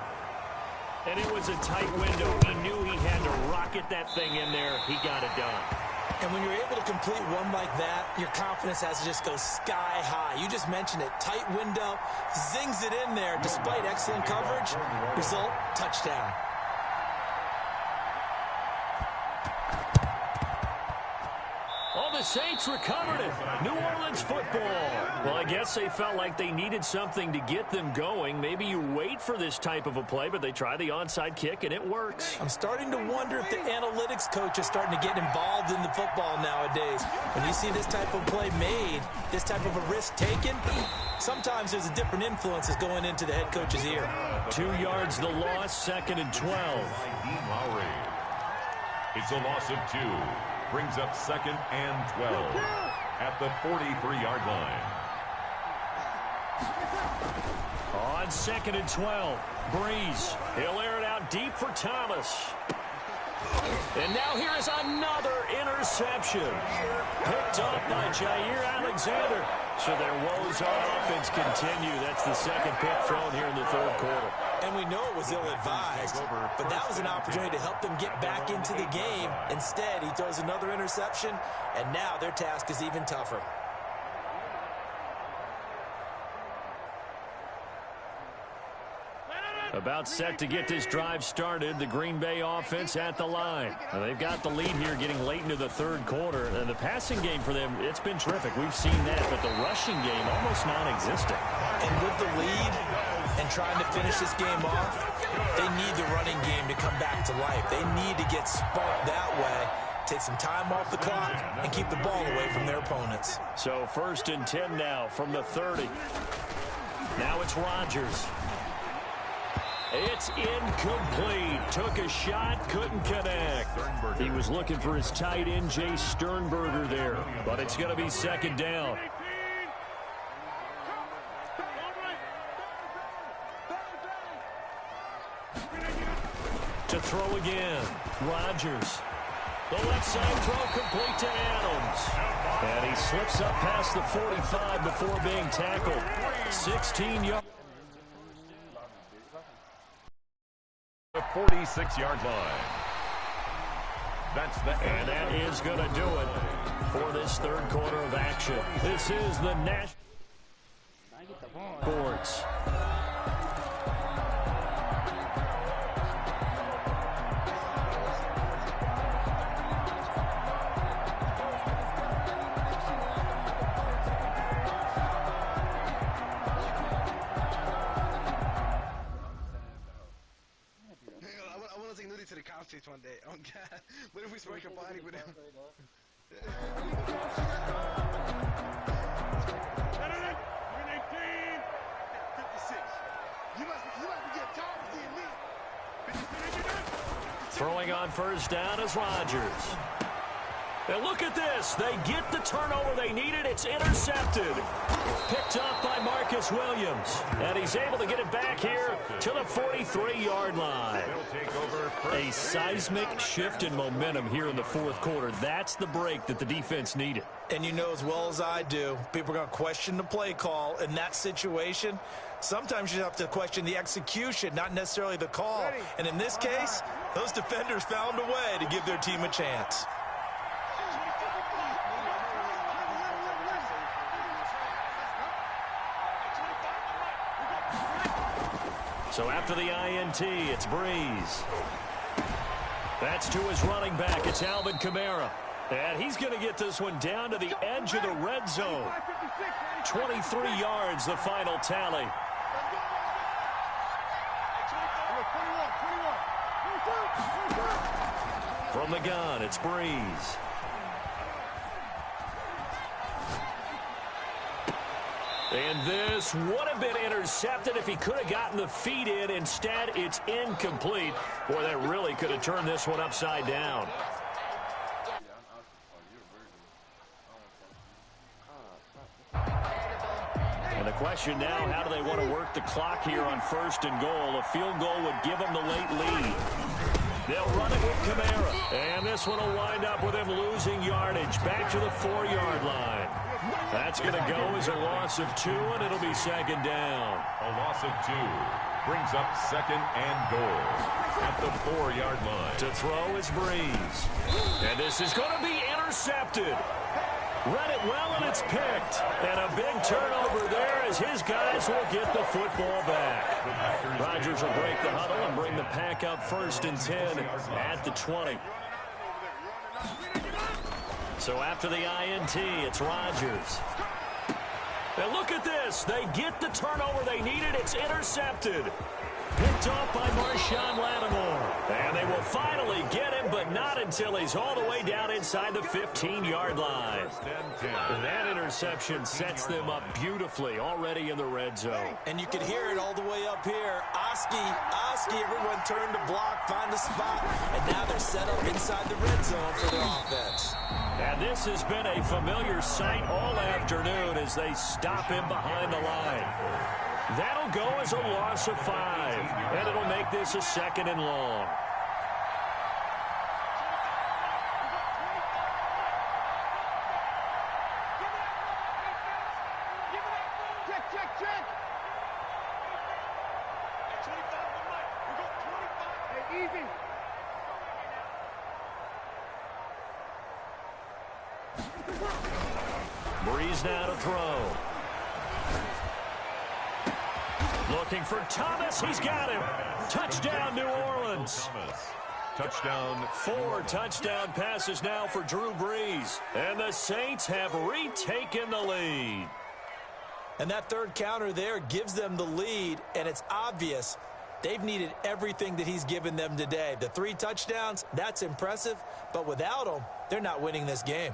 [SPEAKER 4] And it was a tight window. He knew he had to rocket that thing in there. He got it done.
[SPEAKER 6] And when you're able to complete one like that, your confidence has to just go sky high. You just mentioned it. Tight window, zings it in there despite excellent coverage. Result, touchdown.
[SPEAKER 4] Oh, the Saints recovered it. New Orleans football. Well, I guess they felt like they needed something to get them going. Maybe you wait for this type of a play, but they try the onside kick, and it works.
[SPEAKER 6] I'm starting to wonder if the analytics coach is starting to get involved in the football nowadays. When you see this type of play made, this type of a risk taken, sometimes there's a different influences going into the head coach's ear.
[SPEAKER 4] 2 yards the loss, 2nd and 12.
[SPEAKER 5] Lowry. It's a loss of 2. Brings up 2nd and 12 at the 43-yard line.
[SPEAKER 4] On 2nd and 12, Breeze. He'll air it out deep for Thomas. And now here is another interception. Picked up by Jair Alexander. So their woes on offense continue. That's the second pick thrown here in the 3rd quarter.
[SPEAKER 6] And we know it was ill-advised, but that was an opportunity to help them get back into the game. Instead, he throws another interception, and now their task is even tougher.
[SPEAKER 4] About set to get this drive started, the Green Bay offense at the line. Now, they've got the lead here getting late into the 3rd quarter. And the passing game for them, it's been terrific. We've seen that, but the rushing game almost non-existent.
[SPEAKER 6] And with the lead and trying to finish this game off, they need the running game to come back to life. They need to get sparked that way, take some time off the clock, and keep the ball away from their opponents.
[SPEAKER 4] So 1st and 10 now from the 30. Now it's Rodgers. It's incomplete. Took a shot, couldn't connect. He was looking for his tight end, Jay Sternberger there. But it's going to be 2nd down. To throw again, Rodgers. The left side throw complete to Adams. And he slips up past the 45 before being tackled. 16 yards.
[SPEAKER 5] The 40 36-yard line.
[SPEAKER 4] And that is going to do it for this third quarter of action. This is the National Sports.
[SPEAKER 3] To the couch stage one day. Oh God! What if we spark a body with him?
[SPEAKER 7] 18. You must be getting tired of seeing me.
[SPEAKER 4] Throwing on first down is Rodgers. And look at this. They get the turnover they needed. It's intercepted. Picked up by Marcus Williams. And he's able to get it back here to the 43-yard line. A seismic shift in momentum here in the fourth quarter. That's the break that the defense needed.
[SPEAKER 6] And you know as well as I do, people are going to question the play call in that situation. Sometimes you have to question the execution, not necessarily the call. And in this case, those defenders found a way to give their team a chance.
[SPEAKER 4] So after the INT, it's Breeze. That's to his running back. It's Alvin Kamara. And he's going to get this one down to the edge of the red zone. 23 yards, the final tally. From the gun, it's Breeze. And this would have been intercepted if he could have gotten the feet in. Instead, it's incomplete. Boy, that really could have turned this one upside down. And the question now, how do they want to work the clock here on first and goal? A field goal would give them the late lead. They'll run it with Kamara. And this one will wind up with him losing yardage back to the 4-yard line. That's going to go as a loss of 2, and it'll be second down.
[SPEAKER 5] A loss of 2 brings up second and goal at the 4-yard line.
[SPEAKER 4] To throw is Breeze. And this is going to be intercepted. Read it well, and it's picked. And a big turnover there as his guys will get the football back. Rodgers will break the huddle and bring the pack up first and 10 at the 20. So after the INT, it's Rodgers. And look at this. They get the turnover they needed. It's intercepted. Picked off by Marshawn Lattimore. And they will finally get him, but not until he's all the way down inside the 15-yard line. That interception sets them up beautifully already in the red zone.
[SPEAKER 6] And you can hear it all the way up here. Oski, everyone turned to block, find the spot, and now they're set up inside the red zone for their offense.
[SPEAKER 4] And this has been a familiar sight all afternoon as they stop him behind the line. That'll go as a loss of 5, and it'll make this a second and long.
[SPEAKER 7] Check. At 25 to Mike. We go 25. Hey, easy.
[SPEAKER 4] Breeze now to throw. Looking for Thomas. He's got him. Touchdown, New Orleans.
[SPEAKER 5] Touchdown.
[SPEAKER 4] 4 touchdown passes now for Drew Brees. And the Saints have retaken the lead.
[SPEAKER 6] And that third counter there gives them the lead, and it's obvious they've needed everything that he's given them today. The 3 touchdowns, that's impressive, but without them, they're not winning this game.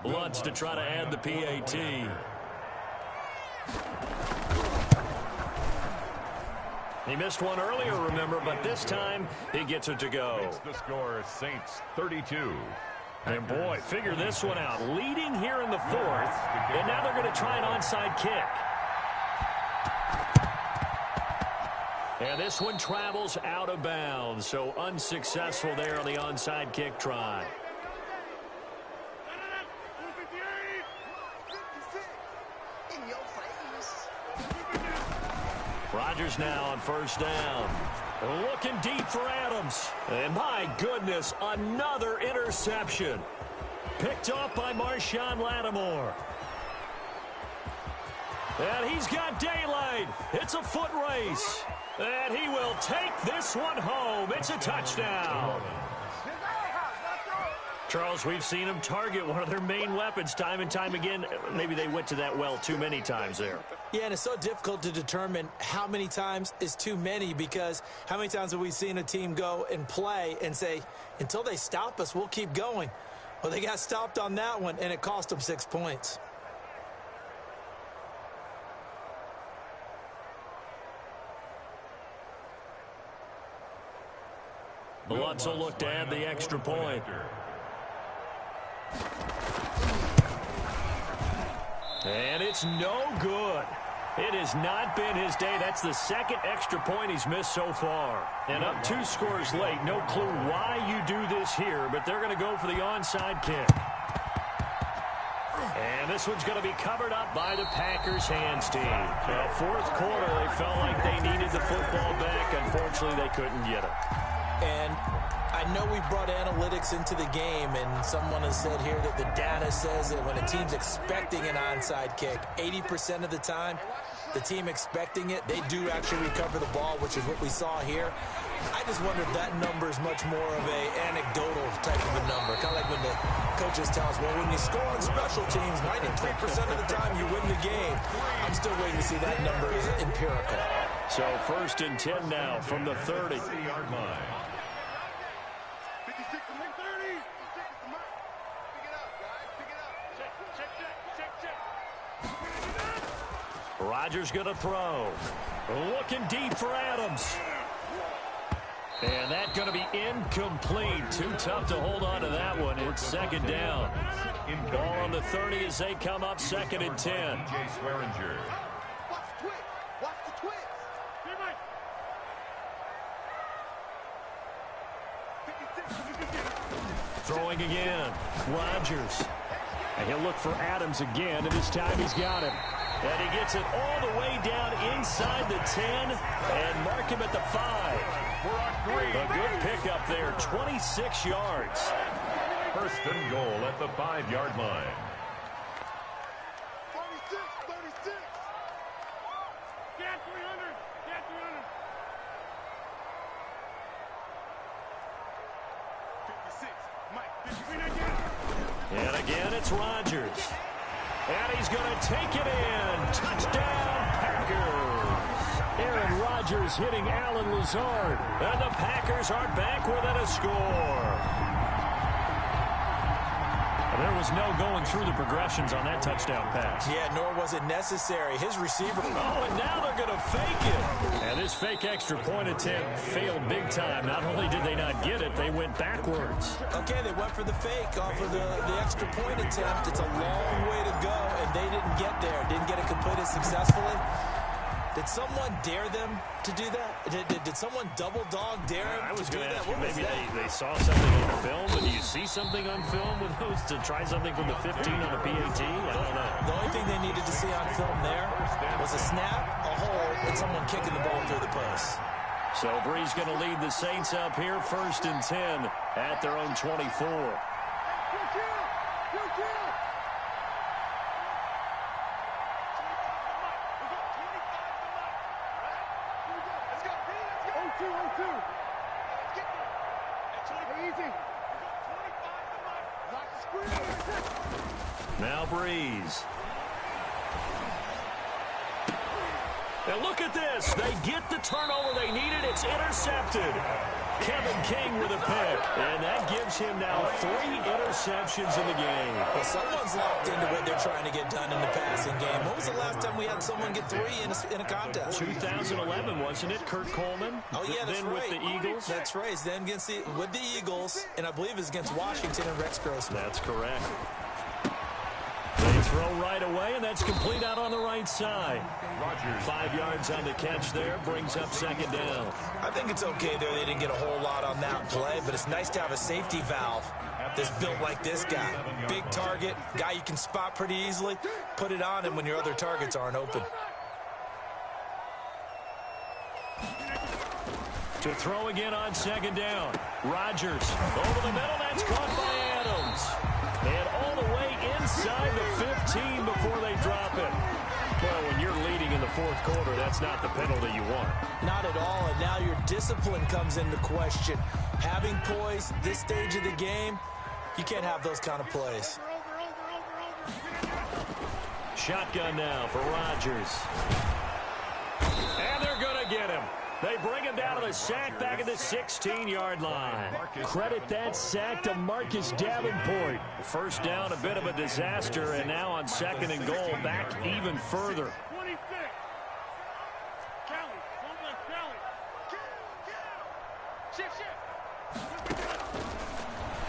[SPEAKER 4] Bloods to try to add the PAT. He missed one earlier, remember, but this time he gets it to go.
[SPEAKER 5] It's the score, Saints 32.
[SPEAKER 4] And boy, figure this one out. Leading here in the 4th, and now they're going to try an onside kick. And this one travels out of bounds, so unsuccessful there on the onside kick try. Rodgers now on first down. Looking deep for Adams. And my goodness, another interception. Picked off by Marshawn Lattimore. And he's got daylight. It's a foot race. And he will take this one home. It's a touchdown. Charles, we've seen them target one of their main weapons time and time again. Maybe they went to that well too many times there.
[SPEAKER 6] Yeah, and it's so difficult to determine how many times is too many, because how many times have we seen a team go and play and say, until they stop us, we'll keep going. Well, they got stopped on that one, and it cost them 6 points.
[SPEAKER 4] Lutz will look to add the extra point. And it's no good. It has not been his day. That's the second extra point he's missed so far. And up 2 scores late. No clue why you do this here, but they're going to go for the onside kick. And this one's going to be covered up by the Packers hands team. Now, fourth quarter, they felt like they needed the football back. Unfortunately, they couldn't get it.
[SPEAKER 6] And I know we brought analytics into the game, and someone has said here that the data says that when a team's expecting an onside kick, 80% of the time, the team expecting it, they do actually recover the ball, which is what we saw here. I just wonder if that number is much more of a anecdotal type of a number. Kind of like when the coaches tell us, well, when you score on special teams, 93% of the time you win the game. I'm still waiting to see that number is empirical.
[SPEAKER 4] So first and 10 now from the 30.
[SPEAKER 5] 30-yard line.
[SPEAKER 7] 56 to 30. Pick it up, guys. Pick it up. Check.
[SPEAKER 4] Rodgers going to throw. Looking deep for Adams. And that's going to be incomplete. Too tough to hold on to that one. It's second down. Ball on the 30 as they come up, second and 10.
[SPEAKER 5] DJ Swearinger.
[SPEAKER 7] Watch the twist. Watch the twist.
[SPEAKER 4] Throwing again. Rodgers. And he'll look for Adams again, and this time he's got him. And he gets it all the way down inside the 10 and mark him at the 5. A good pickup there, 26 yards.
[SPEAKER 5] First and goal at the 5-yard line.
[SPEAKER 7] 36. Get 300. Get 300. 56. Mike, 53 again.
[SPEAKER 4] And again, it's Rodgers. And he's going to take it in. Touchdown, Packers. Aaron Rodgers hitting Alan Lazard. And the Packers are back within a score. There was no going through the progressions on that touchdown pass.
[SPEAKER 6] Yeah, nor was it necessary. His receiver...
[SPEAKER 4] Oh, and now they're going to fake it. And this fake extra point attempt failed big time. Not only did they not get it, they went backwards.
[SPEAKER 6] Okay, they went for the fake off of the extra point attempt. It's a long way to go, and they didn't get there. Didn't get it completed successfully. Did someone dare them to do that? Did someone double dog dare them
[SPEAKER 4] I was
[SPEAKER 6] to do
[SPEAKER 4] going to
[SPEAKER 6] that?
[SPEAKER 4] ask you,
[SPEAKER 6] What was
[SPEAKER 4] maybe
[SPEAKER 6] that?
[SPEAKER 4] they saw something on film, but do you see something on film with those to try something from the 15 on a PAT? I don't know.
[SPEAKER 6] The only thing they needed to see on film there was a snap, a hold, and someone kicking the ball through the post.
[SPEAKER 4] So Brees going to lead the Saints up here, first and 10 at their own 24. Now Brees. And look at this. They get the turnover they needed. It's intercepted. Kevin King with a pick. And that gives him now 3 interceptions in the game.
[SPEAKER 6] Well, someone's locked into what they're trying to get done in the passing game. When was the last time we had someone get 3 in a contest?
[SPEAKER 4] 2011, wasn't it? Kurt Coleman?
[SPEAKER 6] Oh, yeah, that's
[SPEAKER 4] then
[SPEAKER 6] right.
[SPEAKER 4] with the Eagles?
[SPEAKER 6] That's right. It's then with the Eagles, and I believe it's against Washington and Rex Grossman.
[SPEAKER 4] That's correct. They throw throw right away, and that's complete out on the right side.
[SPEAKER 5] Rodgers.
[SPEAKER 4] 5 yards on the catch there, brings up second down.
[SPEAKER 6] I think it's okay there. They didn't get a whole lot on that play, but it's nice to have a safety valve that's built like this guy. Big target, guy you can spot pretty easily. Put it on him when your other targets aren't open.
[SPEAKER 4] To throw again on second down. Rodgers over the middle. That's caught by Adams. And all the way inside the 15 before they drop it. Well, when you're leading in the fourth quarter, that's not the penalty you want.
[SPEAKER 6] Not at all, and now your discipline comes into question. Having poise this stage of the game, you can't have those kind of plays.
[SPEAKER 4] Shotgun now for Rodgers. And they're going to get him. They bring him down to the sack back at the 16-yard line. Credit that sack to Marcus Davenport. First down, a bit of a disaster, and now on second and goal, back even further.
[SPEAKER 7] 26. Kelly. Hold on, Kelly. Shift.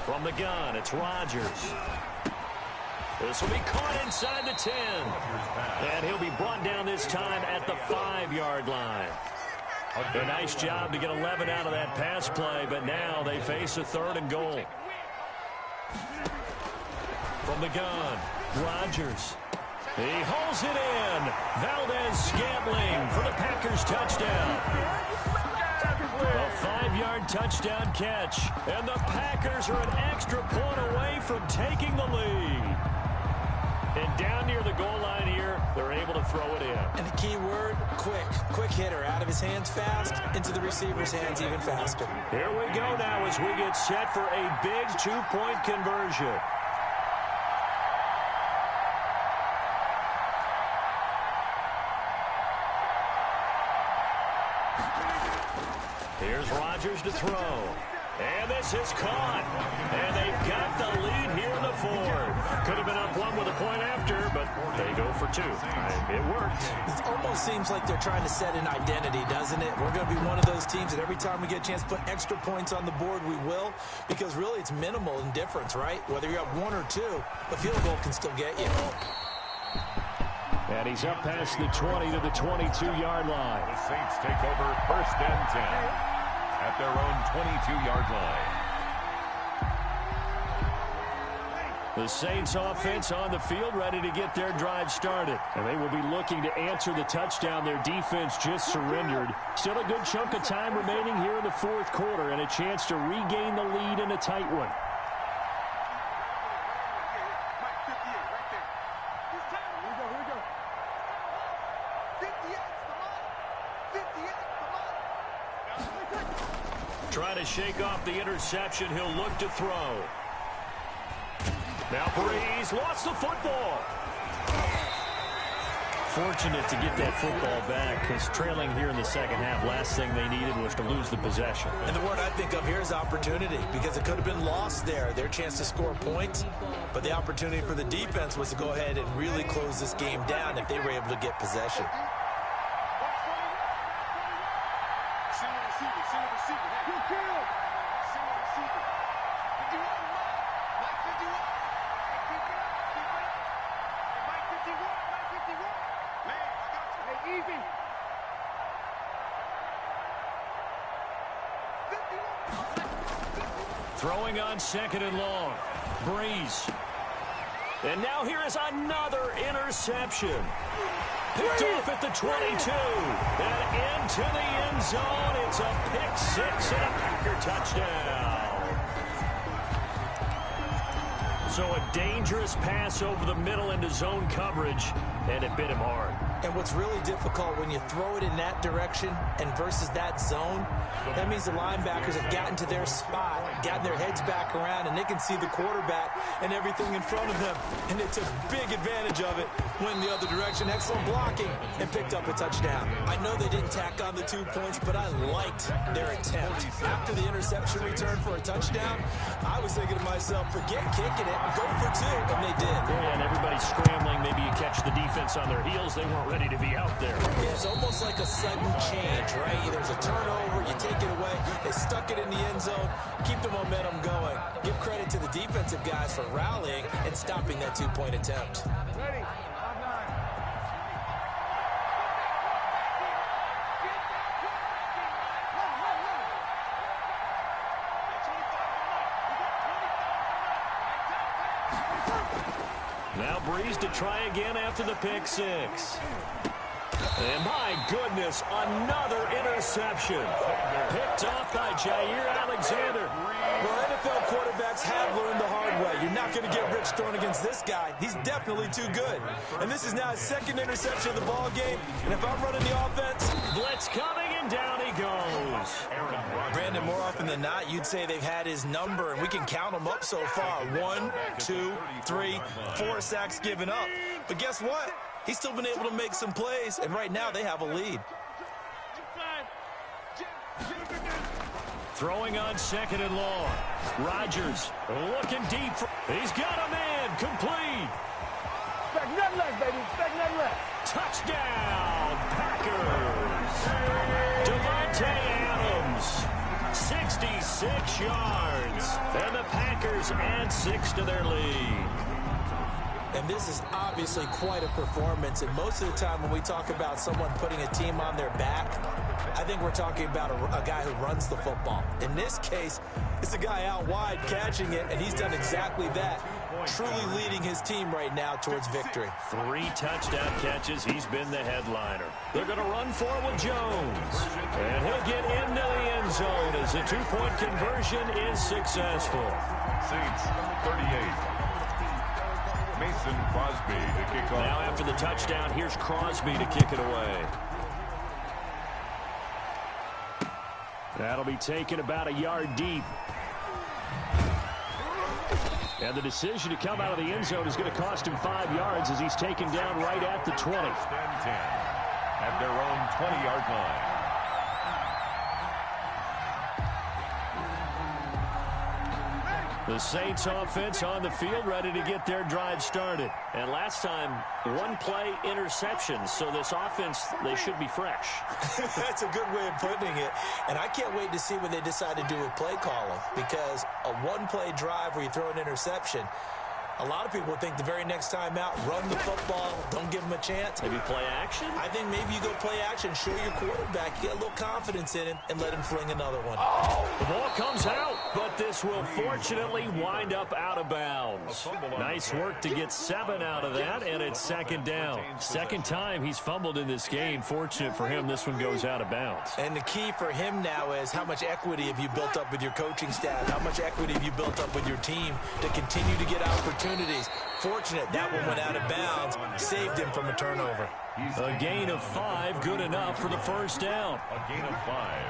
[SPEAKER 4] From the gun, it's Rodgers. This will be caught inside the 10. And he'll be brought down this time at the 5-yard line. A nice job to get 11 out of that pass play, but now they face a third and goal. From the gun, Rodgers. He hauls it in. Valdez-Scantling for the Packers touchdown. A 5-yard touchdown catch, and the Packers are an extra point away from taking the lead. And down near the goal line here, they're able to throw it in.
[SPEAKER 6] And the key word, quick. Quick hitter. Out of his hands fast, into the receiver's hands even faster.
[SPEAKER 4] Here we go now as we get set for a big 2-point conversion. Here's Rodgers to throw. And this is caught. And they've got the lead here in the fourth. Could have been up one with a point after, but they go for 2. It worked.
[SPEAKER 6] It almost seems like they're trying to set an identity, doesn't it? We're going to be one of those teams that every time we get a chance to put extra points on the board, we will. Because really it's minimal in difference, right? Whether you're up 1 or 2, a field goal can still get you.
[SPEAKER 4] And he's up past the 20 to the 22-yard line.
[SPEAKER 5] The Saints take over first and 10 at their own 22-yard line.
[SPEAKER 4] The Saints offense on the field, ready to get their drive started. And they will be looking to answer the touchdown their defense just surrendered. Still a good chunk of time remaining here in the fourth quarter and a chance to regain the lead in a tight one. Trying to shake off the interception. He'll look to throw. Now Breeze lost the football. Fortunate to get that football back because trailing here in the second half, last thing they needed was to lose the possession.
[SPEAKER 6] And the word I think of here is opportunity because it could have been lost there. Their chance to score points, but the opportunity for the defense was to go ahead and really close this game down if they were able to get possession.
[SPEAKER 4] Throwing on second and long. Breeze. And now here is another interception. Picked off at the 22. And into the end zone. It's a pick 6 and a Packer touchdown. So a dangerous pass over the middle into zone coverage, and it bit him hard.
[SPEAKER 6] And what's really difficult when you throw it in that direction and versus that zone, that means the linebackers have gotten to their spot, gotten their heads back around, and they can see the quarterback and everything in front of them. And they took big advantage of it, went the other direction, excellent blocking, and picked up a touchdown. I know they didn't tack on the 2 points, but I liked their attempt. After the interception return for a touchdown, I was thinking to myself, forget kicking it, go for 2, and they did.
[SPEAKER 4] Yeah, and everybody's scrambling. Maybe you catch the defense on their heels. They weren't ready to be out there.
[SPEAKER 6] Yeah, it's almost like a sudden change, right? There's a turnover, you take take it away. They stuck it in the end zone, keep the momentum going. Give credit to the defensive guys for rallying and stopping that two-point attempt.
[SPEAKER 7] Ready.
[SPEAKER 4] Now Breeze to try again after the pick six. And my goodness, another interception. Picked off by Jair Alexander.
[SPEAKER 6] Well, NFL quarterbacks have learned the hard way. You're not going to get rich throwing against this guy. He's definitely too good. And this is now his second interception of the ball game. And if I'm running the offense,
[SPEAKER 4] Blitz coming, and down he goes.
[SPEAKER 6] Brandon, more often than not, you'd say they've had his number, and we can count them up so far. 1, 2, 3, 4 sacks given up. But guess what? He's still been able to make some plays, and right now they have a lead.
[SPEAKER 4] Throwing on second and long. Rodgers looking deep. He's got a man. Complete.
[SPEAKER 7] Expect nothing less, baby. Expect nothing less.
[SPEAKER 4] Touchdown, Packers. Devontae Adams, 66 yards. And the Packers add 6 to their lead.
[SPEAKER 6] And this is obviously quite a performance. And most of the time when we talk about someone putting a team on their back, I think we're talking about a guy who runs the football. In this case, it's a guy out wide catching it, and he's done exactly that, truly leading his team right now towards victory.
[SPEAKER 4] 3 touchdown catches. He's been the headliner. They're going to run for it with Jones. And he'll get into the end zone as the 2-point conversion is successful.
[SPEAKER 5] Saints 38. Mason Crosby to kick off.
[SPEAKER 4] Now after the touchdown, here's Crosby to kick it away. That'll be taken about a yard deep. And the decision to come out of the end zone is going to cost him 5 yards as he's taken down right at the 20.
[SPEAKER 5] 10 at their own 20-yard line.
[SPEAKER 4] The Saints offense on the field, ready to get their drive started. And last time, 1-play interception. So this offense, they should be fresh.
[SPEAKER 6] That's a good way of putting it. And I can't wait to see what they decide to do with play calling. Because a 1-play drive where you throw an interception, a lot of people think the very next time out, run the football, don't give him a chance.
[SPEAKER 4] Maybe play action?
[SPEAKER 6] I think maybe you go play action, show your quarterback, get a little confidence in him, and let him fling another one.
[SPEAKER 4] The ball comes out, but this will fortunately wind up out of bounds. Nice work to get 7 out of that, and it's second down. Second time he's fumbled in this game. Fortunate for him, this one goes out of bounds.
[SPEAKER 6] And the key for him now is how much equity have you built up with your coaching staff? How much equity have you built up with your team to continue to get opportunities? Fortunate that one went out of bounds, saved him from a turnover.
[SPEAKER 4] A gain of 5, good enough for the first down.
[SPEAKER 5] A gain of 5.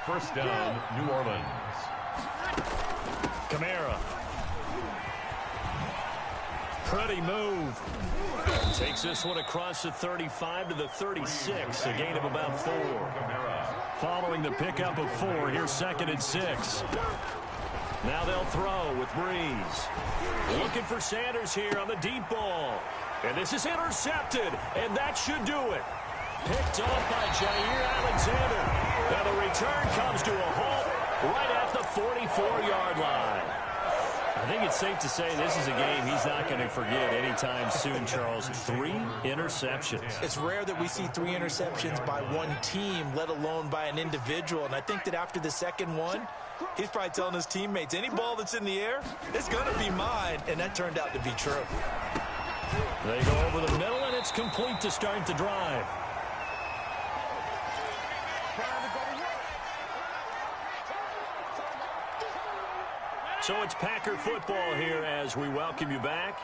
[SPEAKER 5] First down, New Orleans.
[SPEAKER 4] Kamara. Pretty move. Takes this one across the 35 to the 36, a gain of about 4. Following the pickup of 4, here's 2nd and 6. Now they'll throw with Breeze. Looking for Sanders here on the deep ball. And this is intercepted, and that should do it. Picked off by Jair Alexander. Now the return comes to a halt right at the 44-yard line. I think it's safe to say this is a game he's not going to forget anytime soon, Charles. 3 interceptions.
[SPEAKER 6] It's rare that we see 3 interceptions by one team, let alone by an individual. And I think that after the second one, he's probably telling his teammates, any ball that's in the air, it's going to be mine. And that turned out to be true.
[SPEAKER 4] They go over the middle, and it's complete to start the drive. So it's Packer football here as we welcome you back.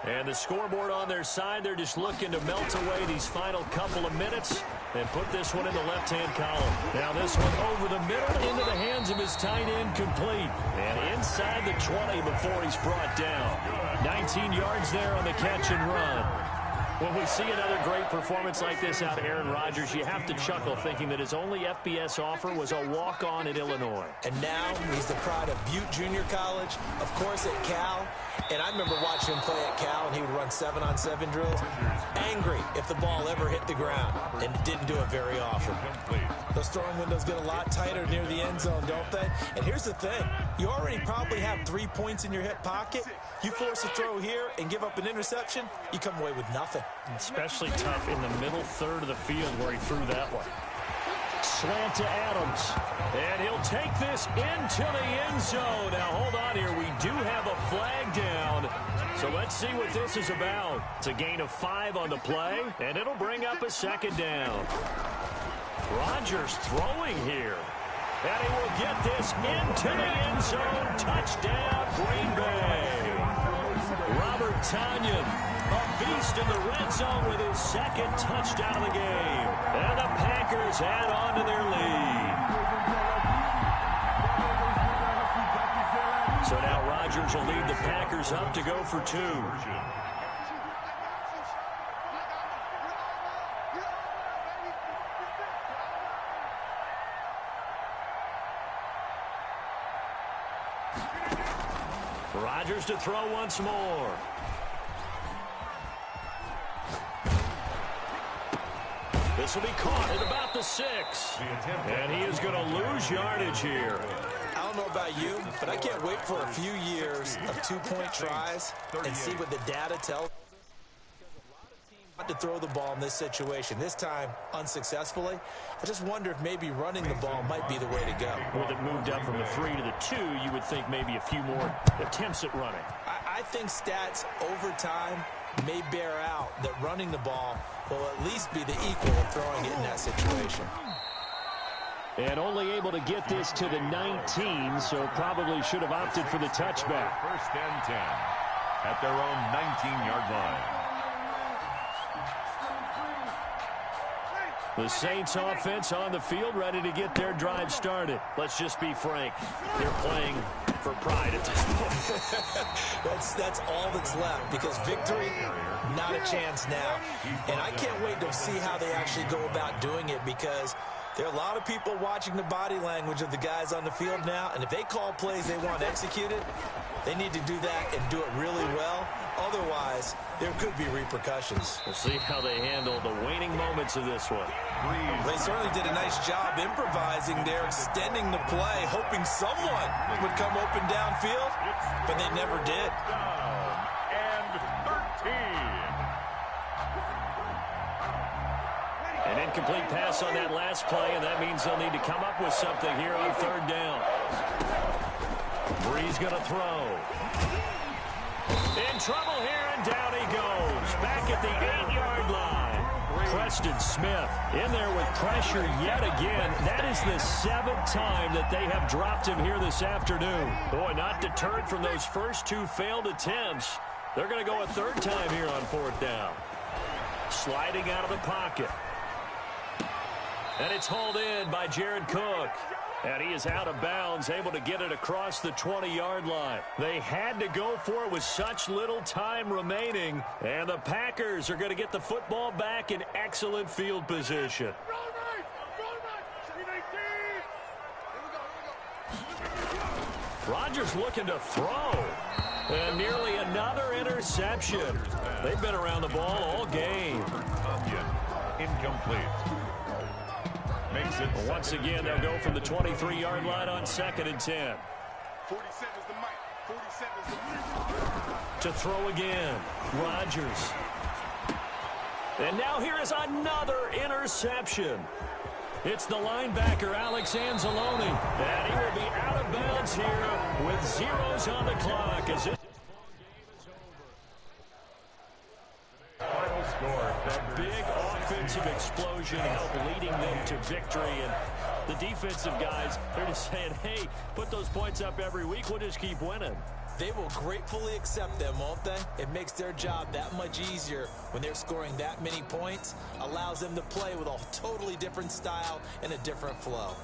[SPEAKER 4] And the scoreboard on their side, they're just looking to melt away these final couple of minutes and put this one in the left-hand column. Now this one over the middle into the hands of his tight end, complete. And inside the 20 before he's brought down. 19 yards there on the catch and run. When we see another great performance like this out of Aaron Rodgers, you have to chuckle thinking that his only FBS offer was a walk-on at Illinois.
[SPEAKER 6] And now he's the pride of Butte Junior College, of course at Cal. And I remember watching him play at Cal, and he would run 7-on-7 drills. angry if the ball ever hit the ground, and it didn't do it very often. Those throwing windows get a lot tighter near the end zone, don't they? And here's the thing. You already probably have 3 points in your hip pocket. You force a throw here and give up an interception, you come away with nothing.
[SPEAKER 4] Especially tough in the middle third of the field where he threw that one. Slant to Adams. And he'll take this into the end zone. Now, hold on here. We do have a flag down. So let's see what this is about. It's a gain of 5 on the play, and it'll bring up a second down. Rodgers throwing here. And he will get this into the end zone. Touchdown, Green Bay. Robert Tonyan, a beast in the red zone with his second touchdown of the game. And the Packers add on to their lead. So now Rodgers will lead the Packers up to go for 2. Rodgers to throw once more. This will be caught at about the 6. And he is going to lose yardage here.
[SPEAKER 6] I don't know about you, but I can't wait for a few years of 2-point tries and see what the data tells. To throw the ball in this situation, this time unsuccessfully. I just wonder if maybe running the ball might be the way to go.
[SPEAKER 4] With it moved up from the 3 to the 2, you would think maybe a few more attempts at running.
[SPEAKER 6] I think stats over time may bear out that running the ball will at least be the equal of throwing it in that situation.
[SPEAKER 4] And only able to get this to the 19, so probably should have opted for the touchback.
[SPEAKER 5] First and 10 at their own 19-yard line.
[SPEAKER 4] The Saints offense on the field, ready to get their drive started. Let's just be frank. They're playing for pride at this point.
[SPEAKER 6] That's all that's left, because victory, not a chance now. And I can't wait to see how they actually go about doing it, because there are a lot of people watching the body language of the guys on the field now, and if they call plays they want executed, they need to do that and do it really well. Otherwise, there could be repercussions.
[SPEAKER 4] We'll see how they handle the waning moments of this one.
[SPEAKER 6] They certainly did a nice job improvising there, extending the play, hoping someone would come open downfield, but they never did.
[SPEAKER 5] And 13.
[SPEAKER 4] An incomplete pass on that last play, and that means they'll need to come up with something here on 3rd down. Brees going to throw. In trouble here, and down he goes. Back at the 8-yard line. Preston Smith in there with pressure yet again. That is the 7th time that they have dropped him here this afternoon. Boy, not deterred from those first 2 failed attempts. They're going to go a 3rd time here on 4th down. Sliding out of the pocket. And it's hauled in by Jared Cook. And he is out of bounds, able to get it across the 20-yard line. They had to go for it with such little time remaining. And the Packers are going to get the football back in excellent field position. Rodgers looking to throw. And nearly another interception. They've been around the ball all game.
[SPEAKER 5] Incomplete. Makes it
[SPEAKER 4] once again, they'll go from the 23-yard line on 2nd and 10.
[SPEAKER 7] 47 is the mic. 47 is the mic.
[SPEAKER 4] To throw again, Rodgers. And now here is another interception. It's the linebacker, Alex Anzalone. And he will be out of bounds here with zeros on the clock as it
[SPEAKER 5] final score.
[SPEAKER 4] a big offensive explosion helped leading them to victory. And the defensive guys, they're just saying, hey, put those points up every week. We'll just keep winning.
[SPEAKER 6] They will gratefully accept them, won't they? It makes their job that much easier when they're scoring that many points. Allows them to play with a totally different style and a different flow.